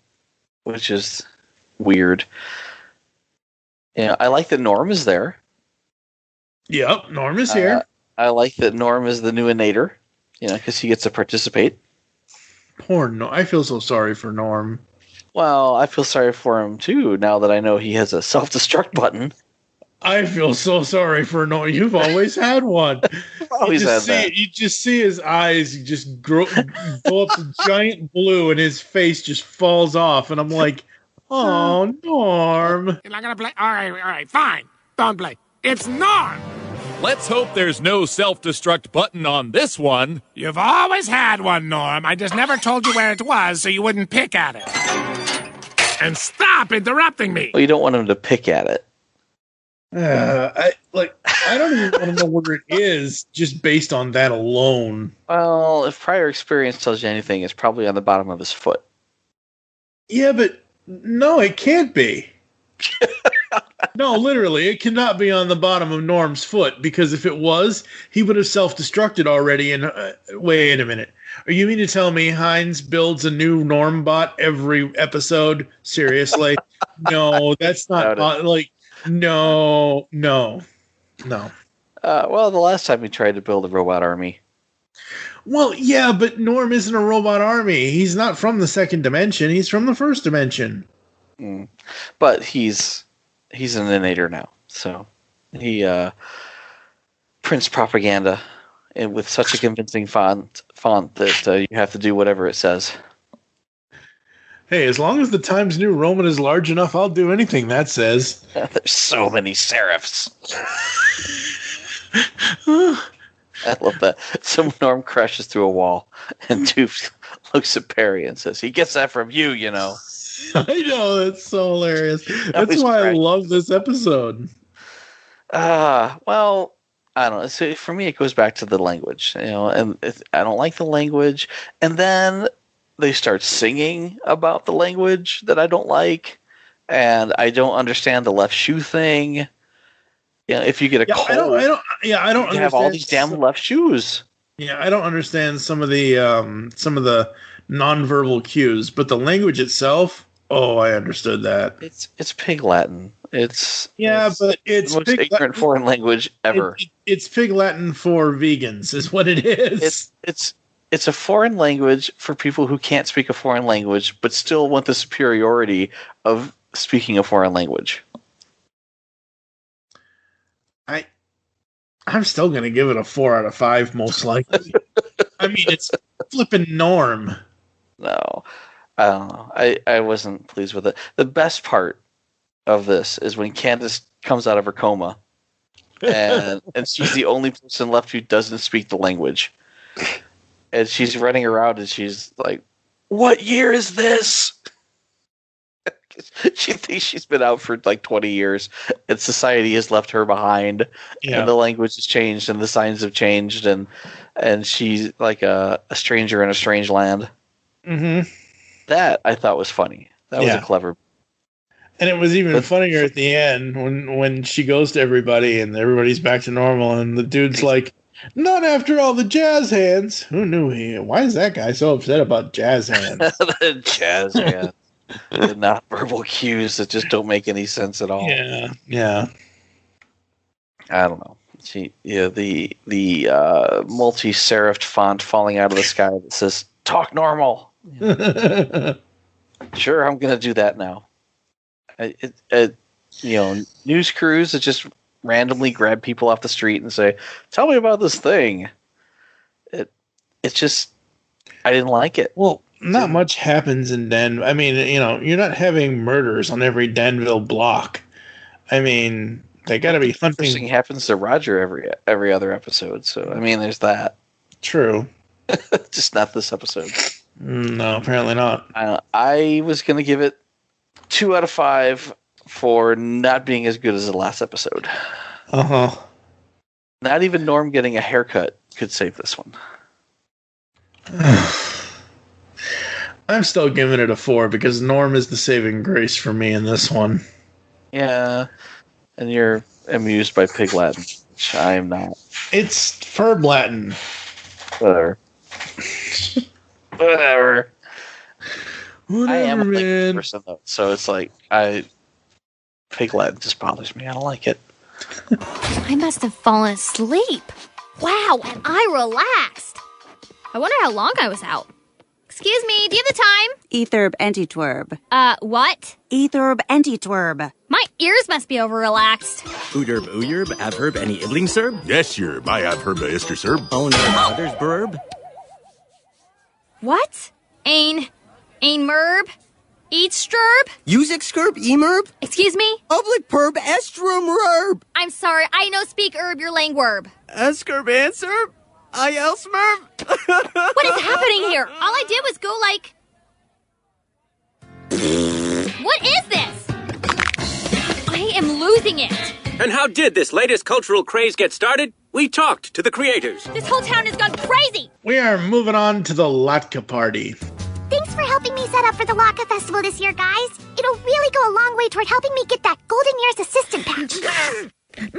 which is weird. Yeah, I like that Norm is there. Yep, Norm is here. I like that Norm is the new inator, because he gets to participate. Poor Norm. I feel so sorry for Norm. Well, I feel sorry for him, too, now that I know he has a self-destruct button. I feel so sorry for Norm. You've always had one. Always had that. You just see his eyes just go up to giant blue, and his face just falls off, and I'm like, oh, Norm. You're not going to play? All right, fine. Don't play. It's Norm. Let's hope there's no self-destruct button on this one. You've always had one, Norm. I just never told you where it was so you wouldn't pick at it. And stop interrupting me. Well, you don't want him to pick at it. I don't even want to know where it is just based on that alone. Well, if prior experience tells you anything, it's probably on the bottom of his foot. Yeah, but no, it can't be. No, literally, it cannot be on the bottom of Norm's foot, because if it was, he would have self-destructed already. And wait a minute. Are you mean to tell me Heinz builds a new Norm bot every episode? Seriously? No, that's not no. Well, the last time he tried to build a robot army. Well, yeah, but Norm isn't a robot army. He's not from the second dimension. He's from the first dimension. But he's an inator now, so he prints propaganda with such a convincing font that you have to do whatever it says. Hey, as long as the Times New Roman is large enough, I'll do anything that says. There's so many serifs. I love that. So Norm crashes through a wall, and Doof looks at Perry and says, "He gets that from you, you know." I know, that's so hilarious. That's why I love this episode. Well, I don't know. So for me, it goes back to the language, and I don't like the language. And then they start singing about the language that I don't like, and I don't understand the left shoe thing. If you get a cold, I don't understand. Have all these damn left shoes. Yeah, I don't understand some of the nonverbal cues, but the language itself. Oh, I understood that. It's Pig Latin. But it's the most ignorant foreign language ever. It's Pig Latin for vegans, is what it is. It's a foreign language for people who can't speak a foreign language, but still want the superiority of speaking a foreign language. I'm still going to give it a 4 out of 5, most likely. I mean, it's flipping Norm. No, I don't know. I wasn't pleased with it. The best part of this is when Candace comes out of her coma, and she's the only person left who doesn't speak the language. And she's running around and she's like, "What year is this?" She thinks she's been out for like 20 years, and society has left her behind, and the language has changed, and the signs have changed, and she's like a stranger in a strange land. Mm-hmm. That I thought was funny. That was a clever. And it was even funnier at the end when she goes to everybody and everybody's back to normal, and the dude's like, "Not after all the jazz hands." Who knew he? Why is that guy so upset about jazz hands? The jazz hands. The nonverbal cues that just don't make any sense at all. Yeah. I don't know. The multi-serifed font falling out of the sky that says "Talk normal." Sure, I'm going to do that now. News crews that just randomly grab people off the street and say, "Tell me about this thing." It's just, I didn't like it. Well, not much happens in Danville. I mean, you're not having murders on every Danville block. I mean, they got to be hunting. First thing happens to Roger every other episode. So I mean, there's that. True. Just not this episode. No, apparently not. I was going to give it 2 out of 5 for not being as good as the last episode. Not even Norm getting a haircut could save this one. I'm still giving it a 4 because Norm is the saving grace for me in this one. Yeah, and you're amused by Pig Latin, which I am not. It's Ferb Latin. Whatever. Whatever. I am a man. person though, so it's like Pig Latin just bothers me. I don't like it. I must have fallen asleep. Wow, and I relaxed. I wonder how long I was out. Excuse me, do you have the time? Etherb antitwerb. What? Etherb antitwerb. My ears must be over-relaxed. Uderb uyerb, avherb, any ibling serb? Yes, yerb, I have herb ister serb. Owner others burb. What? Ain merb? Eatsturb? Music skirb emerb? Excuse me? Public perb estrum rerb. I'm sorry, I no speak herb your langwerb. Eskerb answer? I elsmerb? What is happening here? All I did was go like... What is this? I am losing it. And how did this latest cultural craze get started? We talked to the creators. This whole town has gone crazy. We are moving on to the Latke party. Thanks for helping me set up for the Latke Festival this year, guys. It'll really go a long way toward helping me get that Golden Years assistant patch.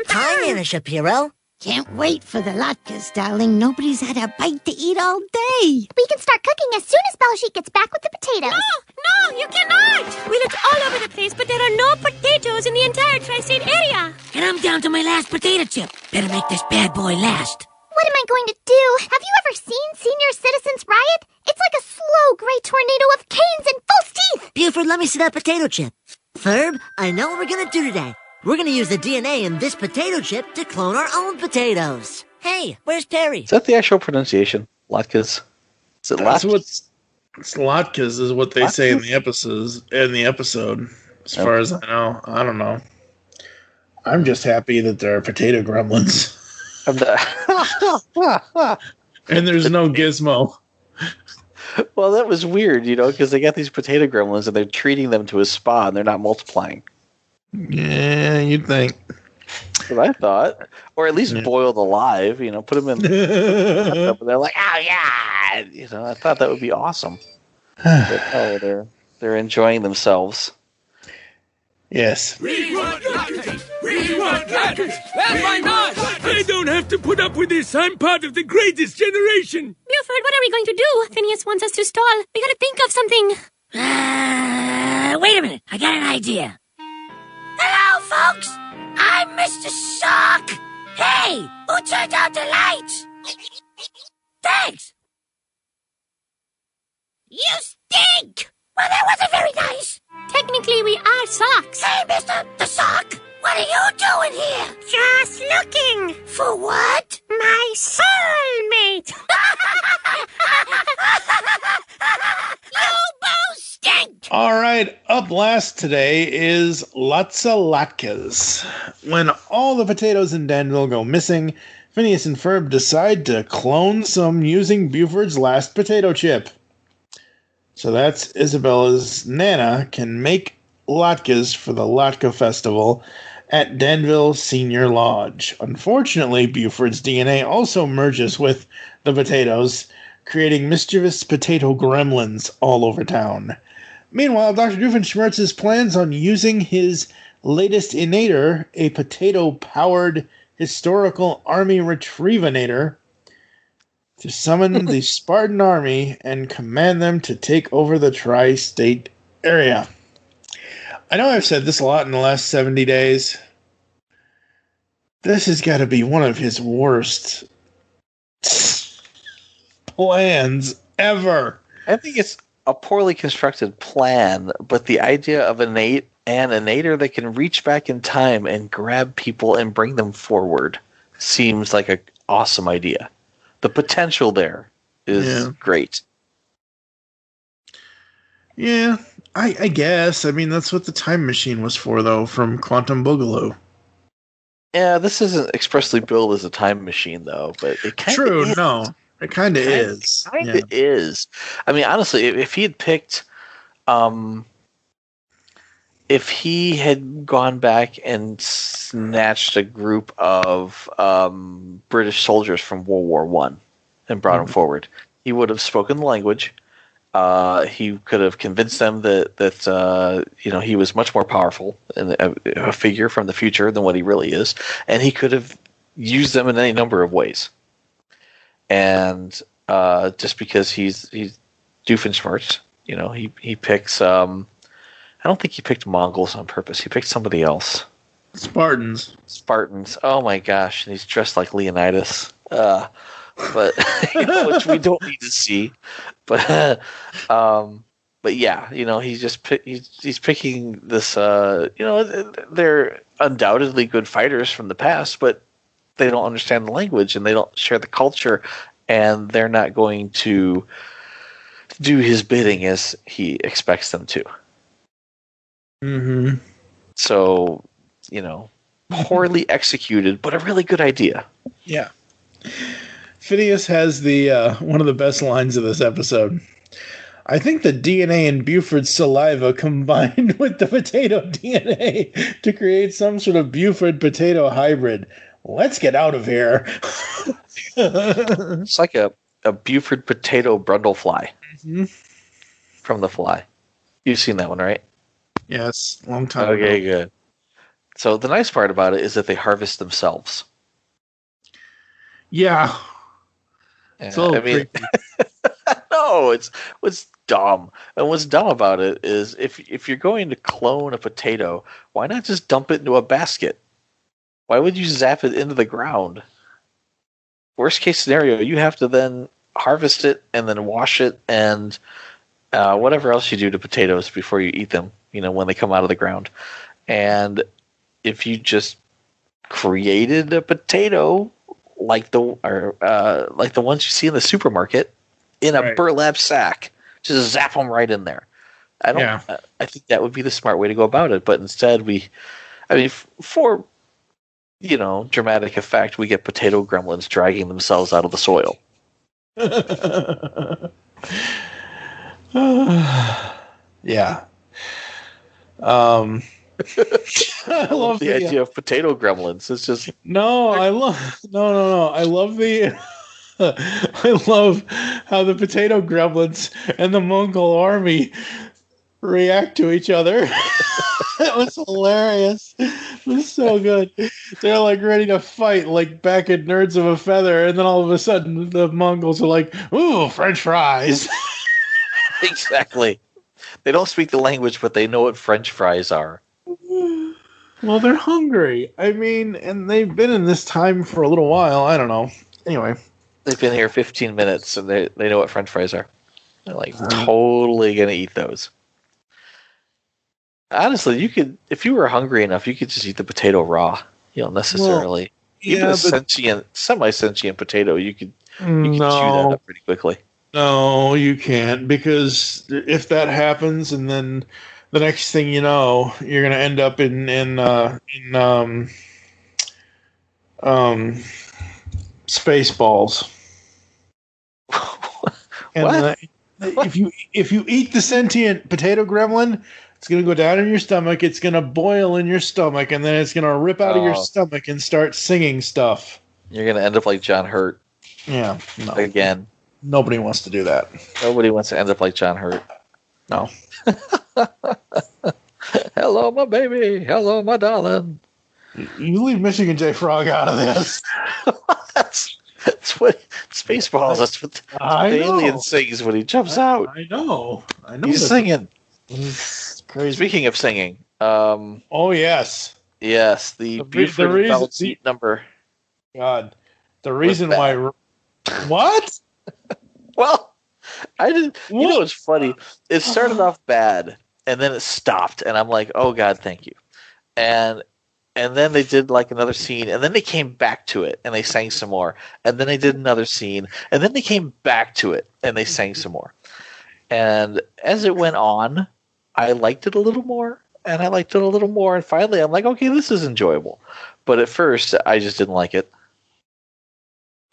Hi, Nana Shapiro. Can't wait for the latkes, darling. Nobody's had a bite to eat all day. We can start cooking as soon as Baljeet gets back with the potatoes. No, you cannot. We looked all over the place, but there are no potatoes in the entire tri-state area. And I'm down to my last potato chip. Better make this bad boy last. What am I going to do? Have you ever seen Senior Citizens Riot? It's like a slow, gray tornado of canes and false teeth. Buford, let me see that potato chip. Ferb, I know what we're going to do today. We're going to use the DNA in this potato chip to clone our own potatoes. Hey, where's Perry? Is that the actual pronunciation? Latkes? Is it Latkes? It's Latkes is what they say in the episode. As far as I know. I don't know. I'm just happy that there are potato gremlins. And there's no gizmo. Well, that was weird, because they got these potato gremlins and they're treating them to a spa and they're not multiplying. Yeah, you'd think. That's what I thought. Or at least boiled alive, put them in. And they're like, oh, yeah. I thought that would be awesome. But, they're enjoying themselves. Yes. We want latkes! We want latkes! That's my nod! I don't have to put up with this. I'm part of the greatest generation. Buford, what are we going to do? Phineas wants us to stall. We gotta think of something. Wait a minute. I got an idea. Hello, folks. I'm Mr. Sock. Hey, who turned out the lights? Thanks. You stink. Well, that wasn't very nice. Technically, we are socks. Hey, Mr. The Sock. What are you doing here? Just looking. For what? My soulmate. You both stink. All right, up last today is Lotsa Latkes. When all the potatoes in Danville go missing, Phineas and Ferb decide to clone some using Buford's last potato chip. So that's Isabella's Nana can make latkes for the Latke Festival at Danville Senior Lodge. Unfortunately, Buford's DNA also merges with the potatoes, creating mischievous potato gremlins all over town. Meanwhile, Dr. Doofenshmirtz plans on using his latest innator, a potato-powered historical army retrievinator, to summon the Spartan army and command them to take over the tri-state area. I know I've said this a lot in the last 70 days. This has got to be one of his worst plans ever. I think it's a poorly constructed plan, but the idea of an innator that can reach back in time and grab people and bring them forward seems like an awesome idea. The potential there is great. Yeah, I guess. I mean, that's what the time machine was for, though, from Quantum Boogaloo. Yeah, this isn't expressly billed as a time machine, though, but it kind of is. No. It kind of is. It kind of is. I mean, honestly, if he had picked... if he had gone back and snatched a group of British soldiers from World War One and brought them forward, he would have spoken the language. He could have convinced them that he was much more powerful and a figure from the future than what he really is, and he could have used them in any number of ways. And just because he's Doofenshmirtz, he picks. I don't think he picked Mongols on purpose. He picked somebody else. Spartans. Oh my gosh, and he's dressed like Leonidas. But which we don't need to see. But yeah, he's picking this. They're undoubtedly good fighters from the past, but they don't understand the language and they don't share the culture, and they're not going to do his bidding as he expects them to. Mm-hmm. So, poorly executed, but a really good idea. Yeah. Phineas has the one of the best lines of this episode. I think the DNA in Buford's saliva combined with the potato DNA to create some sort of Buford potato hybrid. Let's get out of here. It's like a Buford potato brundlefly from The Fly. You've seen that one, right? Yes, long time ago. Okay, good. So the nice part about it is that they harvest themselves. Yeah. No, it's what's dumb. And what's dumb about it is if you're going to clone a potato, why not just dump it into a basket? Why would you zap it into the ground? Worst case scenario, you have to then harvest it and then wash it and whatever else you do to potatoes before you eat them, when they come out of the ground. And if you just created a potato like the ones you see in the supermarket in a burlap sack, just zap them right in there. I think that would be the smart way to go about it. But instead, for dramatic effect, we get potato gremlins dragging themselves out of the soil. Yeah. I love the idea of potato gremlins. It's just no. I love the. I love how the potato gremlins and the Mongol army react to each other. That was hilarious. It was so good. They're like ready to fight, like back at Nerds of a Feather, and then all of a sudden the Mongols are like, "Ooh, French fries!" Exactly. They don't speak the language, but they know what French fries are. Well, they're hungry. I mean, and they've been in this time for a little while. I don't know. Anyway. They've been here 15 minutes, and they know what French fries are. They're totally going to eat those. Honestly, you could, if you were hungry enough, you could just eat the potato raw. You don't necessarily. Even a semi-sentient potato, you could chew that up pretty quickly. No, you can't, because if that happens, and then the next thing you know, you're going to end up in Spaceballs. And if you eat the sentient potato gremlin, it's going to go down in your stomach. It's going to boil in your stomach, and then it's going to rip out of your stomach and start singing stuff. You're going to end up like John Hurt. Yeah. No. Again. Nobody wants to do that. Nobody wants to end up like John Hurt. No. Hello, my baby. Hello, my darling. You leave Michigan J. Frog out of this. That's what Spaceballs. That's what the alien sings when he jumps out. I know. He's singing. It's crazy. Speaking of singing, oh yes, the Buford Baljeet number. God, the reason why. What? Well, I didn't. You know what's funny? It started off bad, and then it stopped, and I'm like, "Oh God, thank you." And then they did like another scene, and then they came back to it, and they sang some more, and then they did another scene, and then they came back to it, and they sang some more. And as it went on, I liked it a little more, and I liked it a little more, and finally I'm like, okay, this is enjoyable. But at first, I just didn't like it.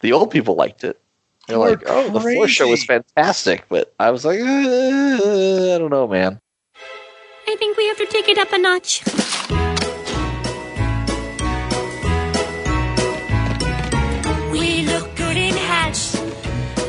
The old people liked it. They're like, oh, the floor show was fantastic, but I was like, I don't know, man. I think we have to take it up a notch. We look good in hats,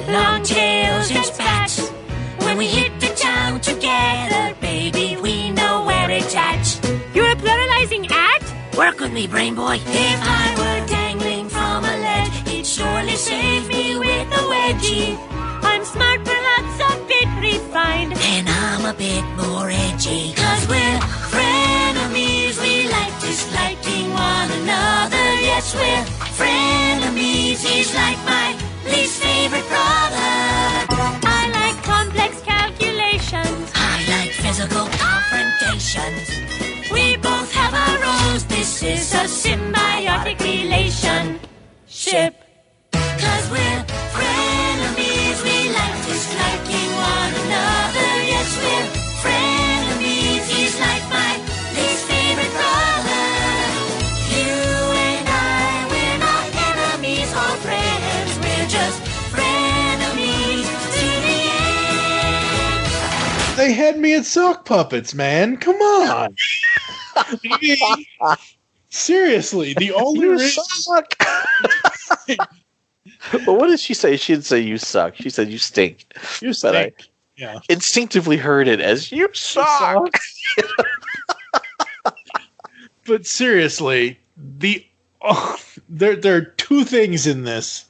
long tails and spats. When we hit the town together, baby, we know where it's at. You're a pluralizing act? Work with me, brain boy. If I were dangling from a ledge, it'd surely save me with a wedgie. I'm smart, perhaps a bit refined, and I'm a bit more edgy. 'Cause we're frenemies, we like disliking one another. Yes, we're frenemies, he's like my least favorite brother. I like complex calculations, I like physical confrontations. We both have our roles, this is a symbiotic relationship. 'Cause we're frenemies, we like disliking one another. Yes, we're frenemies, he's like my least favorite brother. You and I, we're not enemies or friends, we're just frenemies to the end. They had me at sock puppets, man. Come on. Seriously, the only reason... suck. But what did she say? She didn't say you suck. She said you stink. You stink. But I instinctively heard it as you suck. But seriously, there are two things in this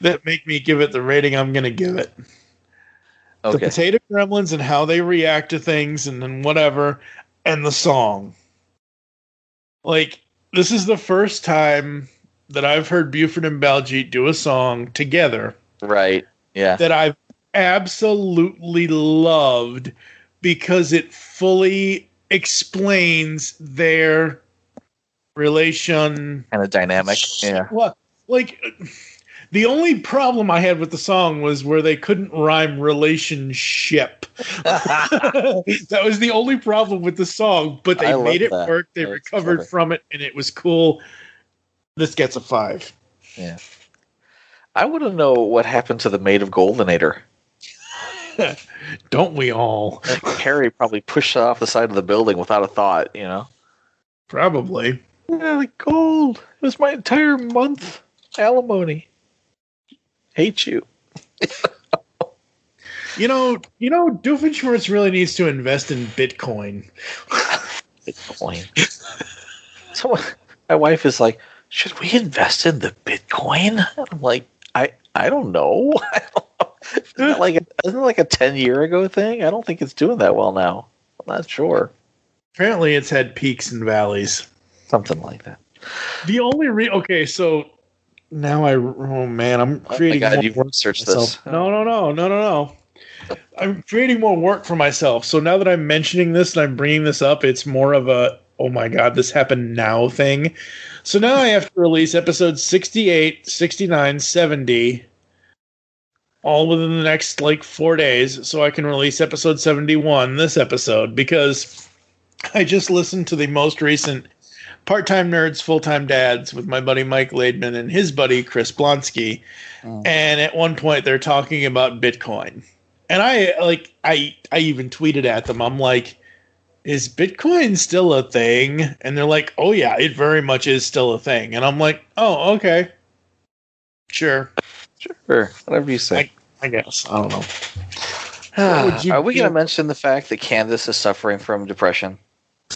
that make me give it the rating I'm going to give it. Okay. The potato gremlins and how they react to things and then whatever, and the song. Like, this is the first time that I've heard Buford and Baljeet do a song together. Right, yeah. That I've absolutely loved because it fully explains their relation. Kind of dynamic, yeah. Well, like, the only problem I had with the song was where they couldn't rhyme relationship. That was the only problem with the song, but they made it work. They recovered from it, and it was cool. This gets a 5. Yeah. I want to know what happened to the Maid of Goldinator. Don't we all? Harry probably pushed her off the side of the building without a thought, you know? Probably. Yeah, like gold. It was my entire month alimony. Hate you. You know, Doofenshmirtz really needs to invest in Bitcoin. Bitcoin. So my wife is like, should we invest in the Bitcoin? I'm like, I don't know. Isn't it like a 10-year ago thing? I don't think it's doing that well now. I'm not sure. Apparently it's had peaks and valleys. Something like that. The only okay, so now I'm creating more you've work for myself. This. No. I'm creating more work for myself. So now that I'm mentioning this and I'm bringing this up, it's more of a, oh my God, this happened now thing. So now I have to release episodes 68, 69, 70, all within the next 4 days, so I can release episode 71, this episode, because I just listened to the most recent Part-Time Nerds, Full-Time Dads with my buddy Mike Laidman and his buddy Chris Blonsky. And at one point they're talking about Bitcoin. And I even tweeted at them. I'm like, is Bitcoin still a thing? And they're like, oh yeah, it very much is still a thing. And I'm like, oh, okay. Sure. Whatever you say. I guess. I don't know. Are we going to mention the fact that Candace is suffering from depression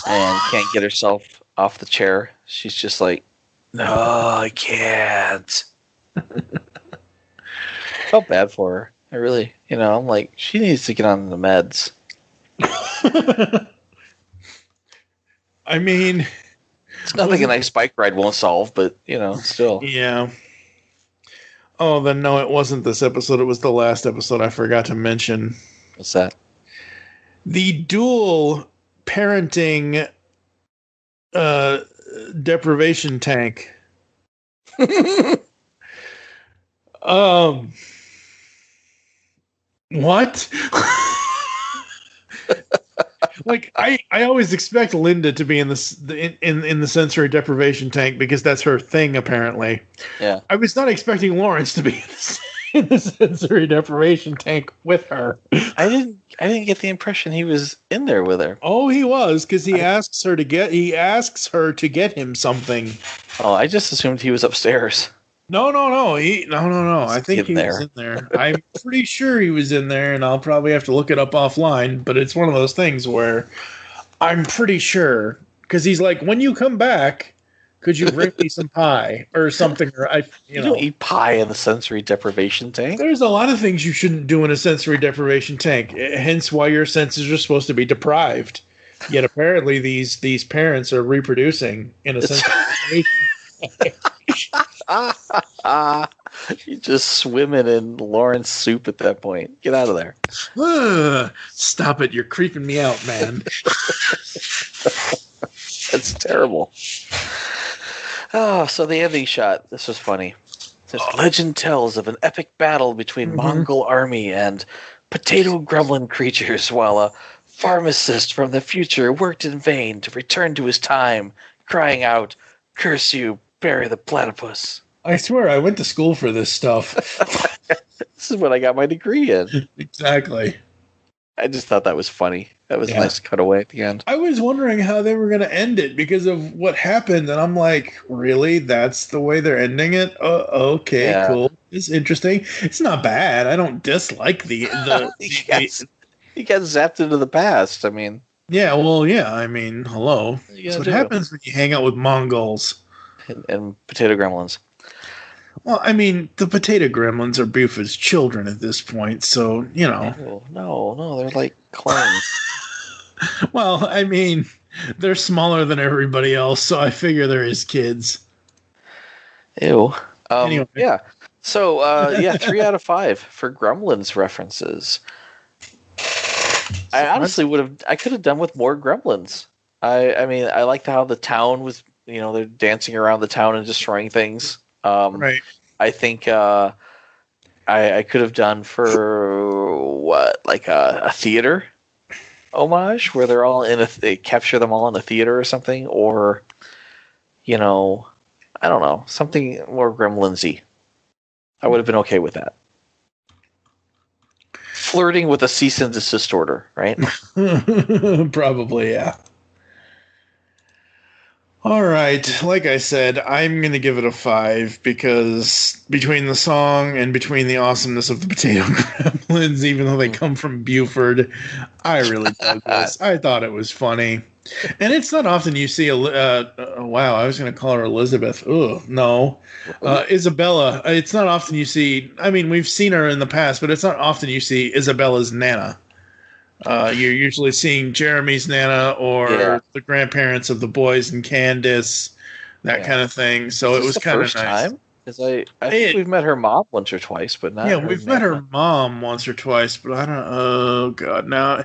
and can't get herself off the chair? She's just like, no, I can't. Felt bad for her. I really, I'm like, she needs to get on the meds. I mean, it's nothing a nice bike ride won't solve, but, still. Yeah. Oh, then no, it wasn't this episode. It was the last episode I forgot to mention. What's that? The dual parenting deprivation tank. What? Like I always expect Linda to be in the sensory deprivation tank because that's her thing apparently. Yeah. I was not expecting Lawrence to be in the sensory deprivation tank with her. I didn't get the impression he was in there with her. Oh, he was because he asks her to get him something. Oh, I just assumed he was upstairs. No. I think he was in there. I'm pretty sure he was in there, and I'll probably have to look it up offline. But it's one of those things where I'm pretty sure because he's like, when you come back, could you bring me some pie or something? Or you don't eat pie in the sensory deprivation tank. There's a lot of things you shouldn't do in a sensory deprivation tank. Hence, why your senses are supposed to be deprived. Yet apparently, these parents are reproducing in a sensory deprivation tank. You're just swimming in Lawrence soup at that point. Get out of there. Stop it. You're creeping me out, man. That's terrible. Oh, so the ending shot. This was funny. This legend tells of an epic battle between Mongol army and potato gremlin creatures while a pharmacist from the future worked in vain to return to his time, crying out, "Curse you, bury the platypus." I swear I went to school for this stuff. This is what I got my degree in. Exactly. I just thought that was funny. That was a nice cutaway at the end. I was wondering how they were going to end it because of what happened, and I'm like, really? That's the way they're ending it? Okay, cool. It's interesting. It's not bad. I don't dislike the he got zapped into the past. I mean, I mean, hello. That's what happens when you hang out with Mongols and potato gremlins. Well, I mean, the potato gremlins are Buford's children at this point, so, you know. No, they're like clones. Well, I mean, they're smaller than everybody else, so I figure they're his kids. Ew. Anyway. Yeah. So, 3 out of 5 for Gremlins references. I honestly I could have done with more Gremlins. I mean, I liked how the town was, they're dancing around the town and destroying things. Right. I think I could have done for a theater homage where they're all they capture them all in a theater or something, or I don't know, something more Gremlins-y. I would have been okay with that. Flirting with a cease and desist order, right? Probably, yeah. All right, like I said, I'm going to give it a 5 because between the song and between the awesomeness of the potato gremlins, even though they come from Buford, I really dug this. I thought it was funny. And it's not often you see wow, I was going to call her Elizabeth. Ugh, no. Isabella. It's not often you see, I mean, we've seen her in the past, but it's not often you see Isabella's Nana. You're usually seeing Jeremy's Nana or the grandparents of the boys and Candace, that kind of thing. So it was kind of nice. Because I think we've met her mom once or twice, but not. Yeah, we've met her mom once or twice, but I don't. Oh God, now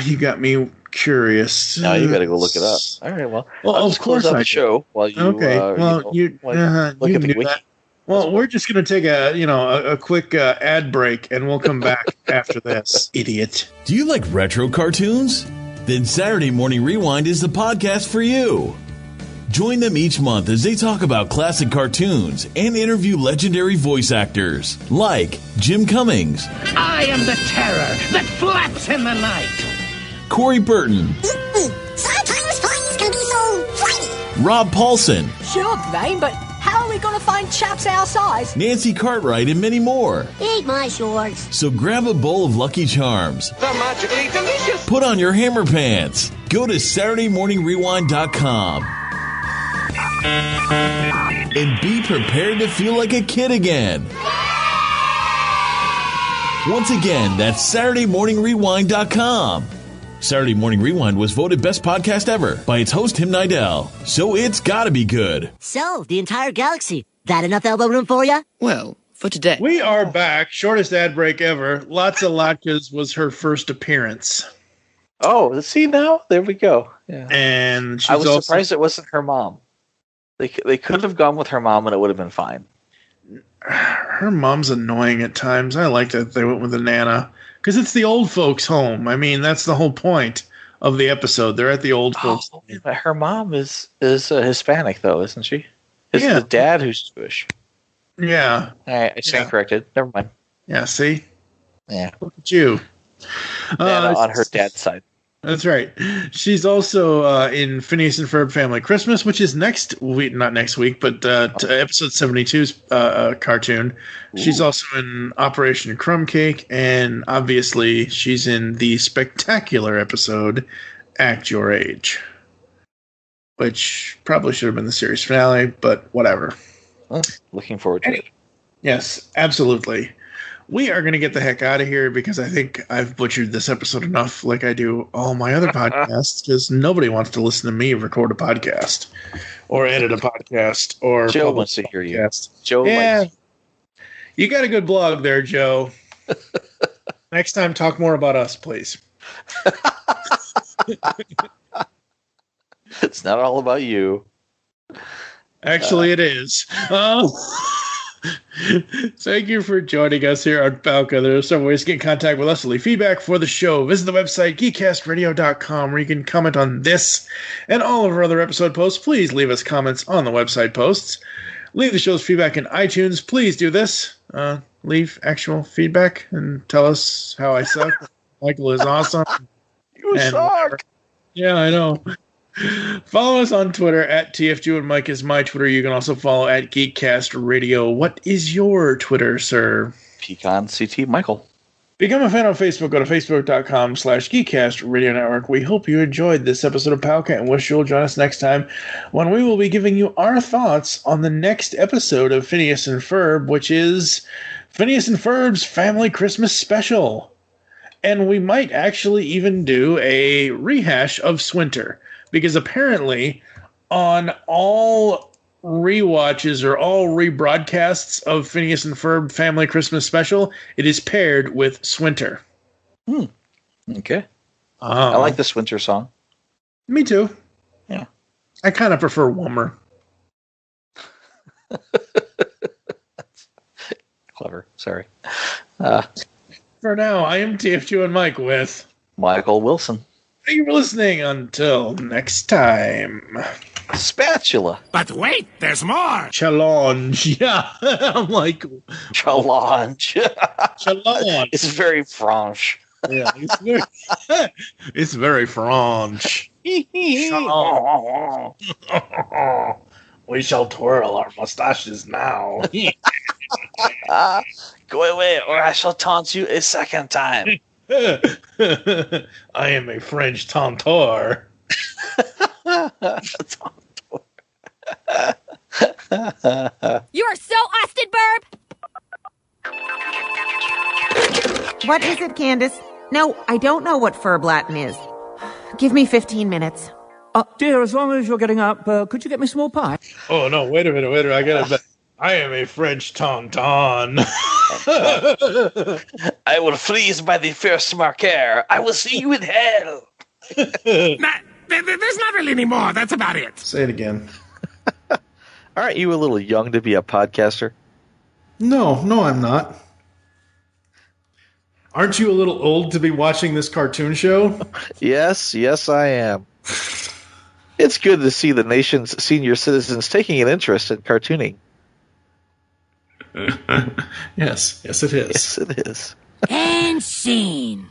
you got me curious. Now you got to go look it up. All right, well I'll just close out the show while you. Okay, well you look at the wiki. Well, we're just going to take a quick ad break, and we'll come back after this. Idiot. Do you like retro cartoons? Then Saturday Morning Rewind is the podcast for you. Join them each month as they talk about classic cartoons and interview legendary voice actors like Jim Cummings. I am the terror that flaps in the night. Corey Burton. Sometimes toys can be so flighty. Rob Paulson. Sure, Dwayne, but how are we going to find chaps our size? Nancy Cartwright and many more. Eat my shorts. So grab a bowl of Lucky Charms. They're magically delicious. Put on your hammer pants. Go to SaturdayMorningRewind.com. And be prepared to feel like a kid again. Once again, that's SaturdayMorningRewind.com. Saturday Morning Rewind was voted Best Podcast Ever by its host, Tim Nidell. So it's gotta be good. So, the entire galaxy. That enough elbow room for you? Well, for today. We are back. Shortest ad break ever. Lotsa Latkes was her first appearance. Oh, see now? There we go. Yeah. And I was surprised it wasn't her mom. They could have gone with her mom and it would have been fine. Her mom's annoying at times. I like that they went with the Nana. Because it's the old folks' home. I mean, that's the whole point. of the episode. They're at the old folks. But her mom is Hispanic, though, isn't she? It's the dad who's Jewish. Yeah. All right, I stand corrected. Never mind. Yeah, see? Yeah. Look at you. On her dad's side. That's right. She's also in Phineas and Ferb Family Christmas, which is next week, not next week, but episode 72's cartoon. Ooh. She's also in Operation Crumb Cake, and obviously she's in the spectacular episode Act Your Age, which probably should have been the series finale, but whatever. Well, looking forward to it. Yes, absolutely. We are going to get the heck out of here because I think I've butchered this episode enough like I do all my other podcasts, because nobody wants to listen to me record a podcast or edit a podcast or Joe wants to hear you. Joe likes you got a good blog there, Joe. Next time, talk more about us, please. It's not all about you. Actually, it is. Thank you for joining us here on Falca. There are several ways to get in contact with us to leave feedback for the show. Visit the website, geekcastradio.com, where you can comment on this and all of our other episode posts. Please leave us comments on the website posts. Leave the show's feedback in iTunes. Please do this. Leave actual feedback and tell us how I suck. Michael is awesome. You suck. Yeah, I know. Follow us on Twitter at TFG1Mike is my Twitter. You can also follow at Geekcast Radio. What is your Twitter, sir? PecanCtMichael. Become a fan on Facebook. Go to facebook.com/Geekcast Radio Network. We hope you enjoyed this episode of Palca and wish you'll join us next time when we will be giving you our thoughts on the next episode of Phineas and Ferb, which is Phineas and Ferb's Family Christmas Special. And we might actually even do a rehash of Swinter. Because apparently, on all rewatches or all rebroadcasts of Phineas and Ferb Family Christmas Special, it is paired with Swinter. Okay. I like the Swinter song. Me too. Yeah. I kind of prefer Wummer. Clever. Sorry. For now, I am TFG1Mike with Michael Wilson. Thank you for listening. Until next time. Spatula. But wait, there's more. Challenge. Yeah. I'm like. Challenge. Challenge. It's very French. Yeah. It's very French. We shall twirl our mustaches now. Go away, or I shall taunt you a second time. I am a French taunteur. You are so Austin, Burb! What is it, Candace? No, I don't know what Ferb Latin is. Give me 15 minutes. Dear, as long as you're getting up, could you get me some more pie? Oh, no, wait a minute. I gotta... I am a French tauntaun. I will freeze by the first marker. I will see you in hell. There's not really any more. That's about it. Say it again. Aren't you a little young to be a podcaster? No, I'm not. Aren't you a little old to be watching this cartoon show? Yes, I am. It's good to see the nation's senior citizens taking an interest in cartooning. Yes, it is. Yes, it is. And scene.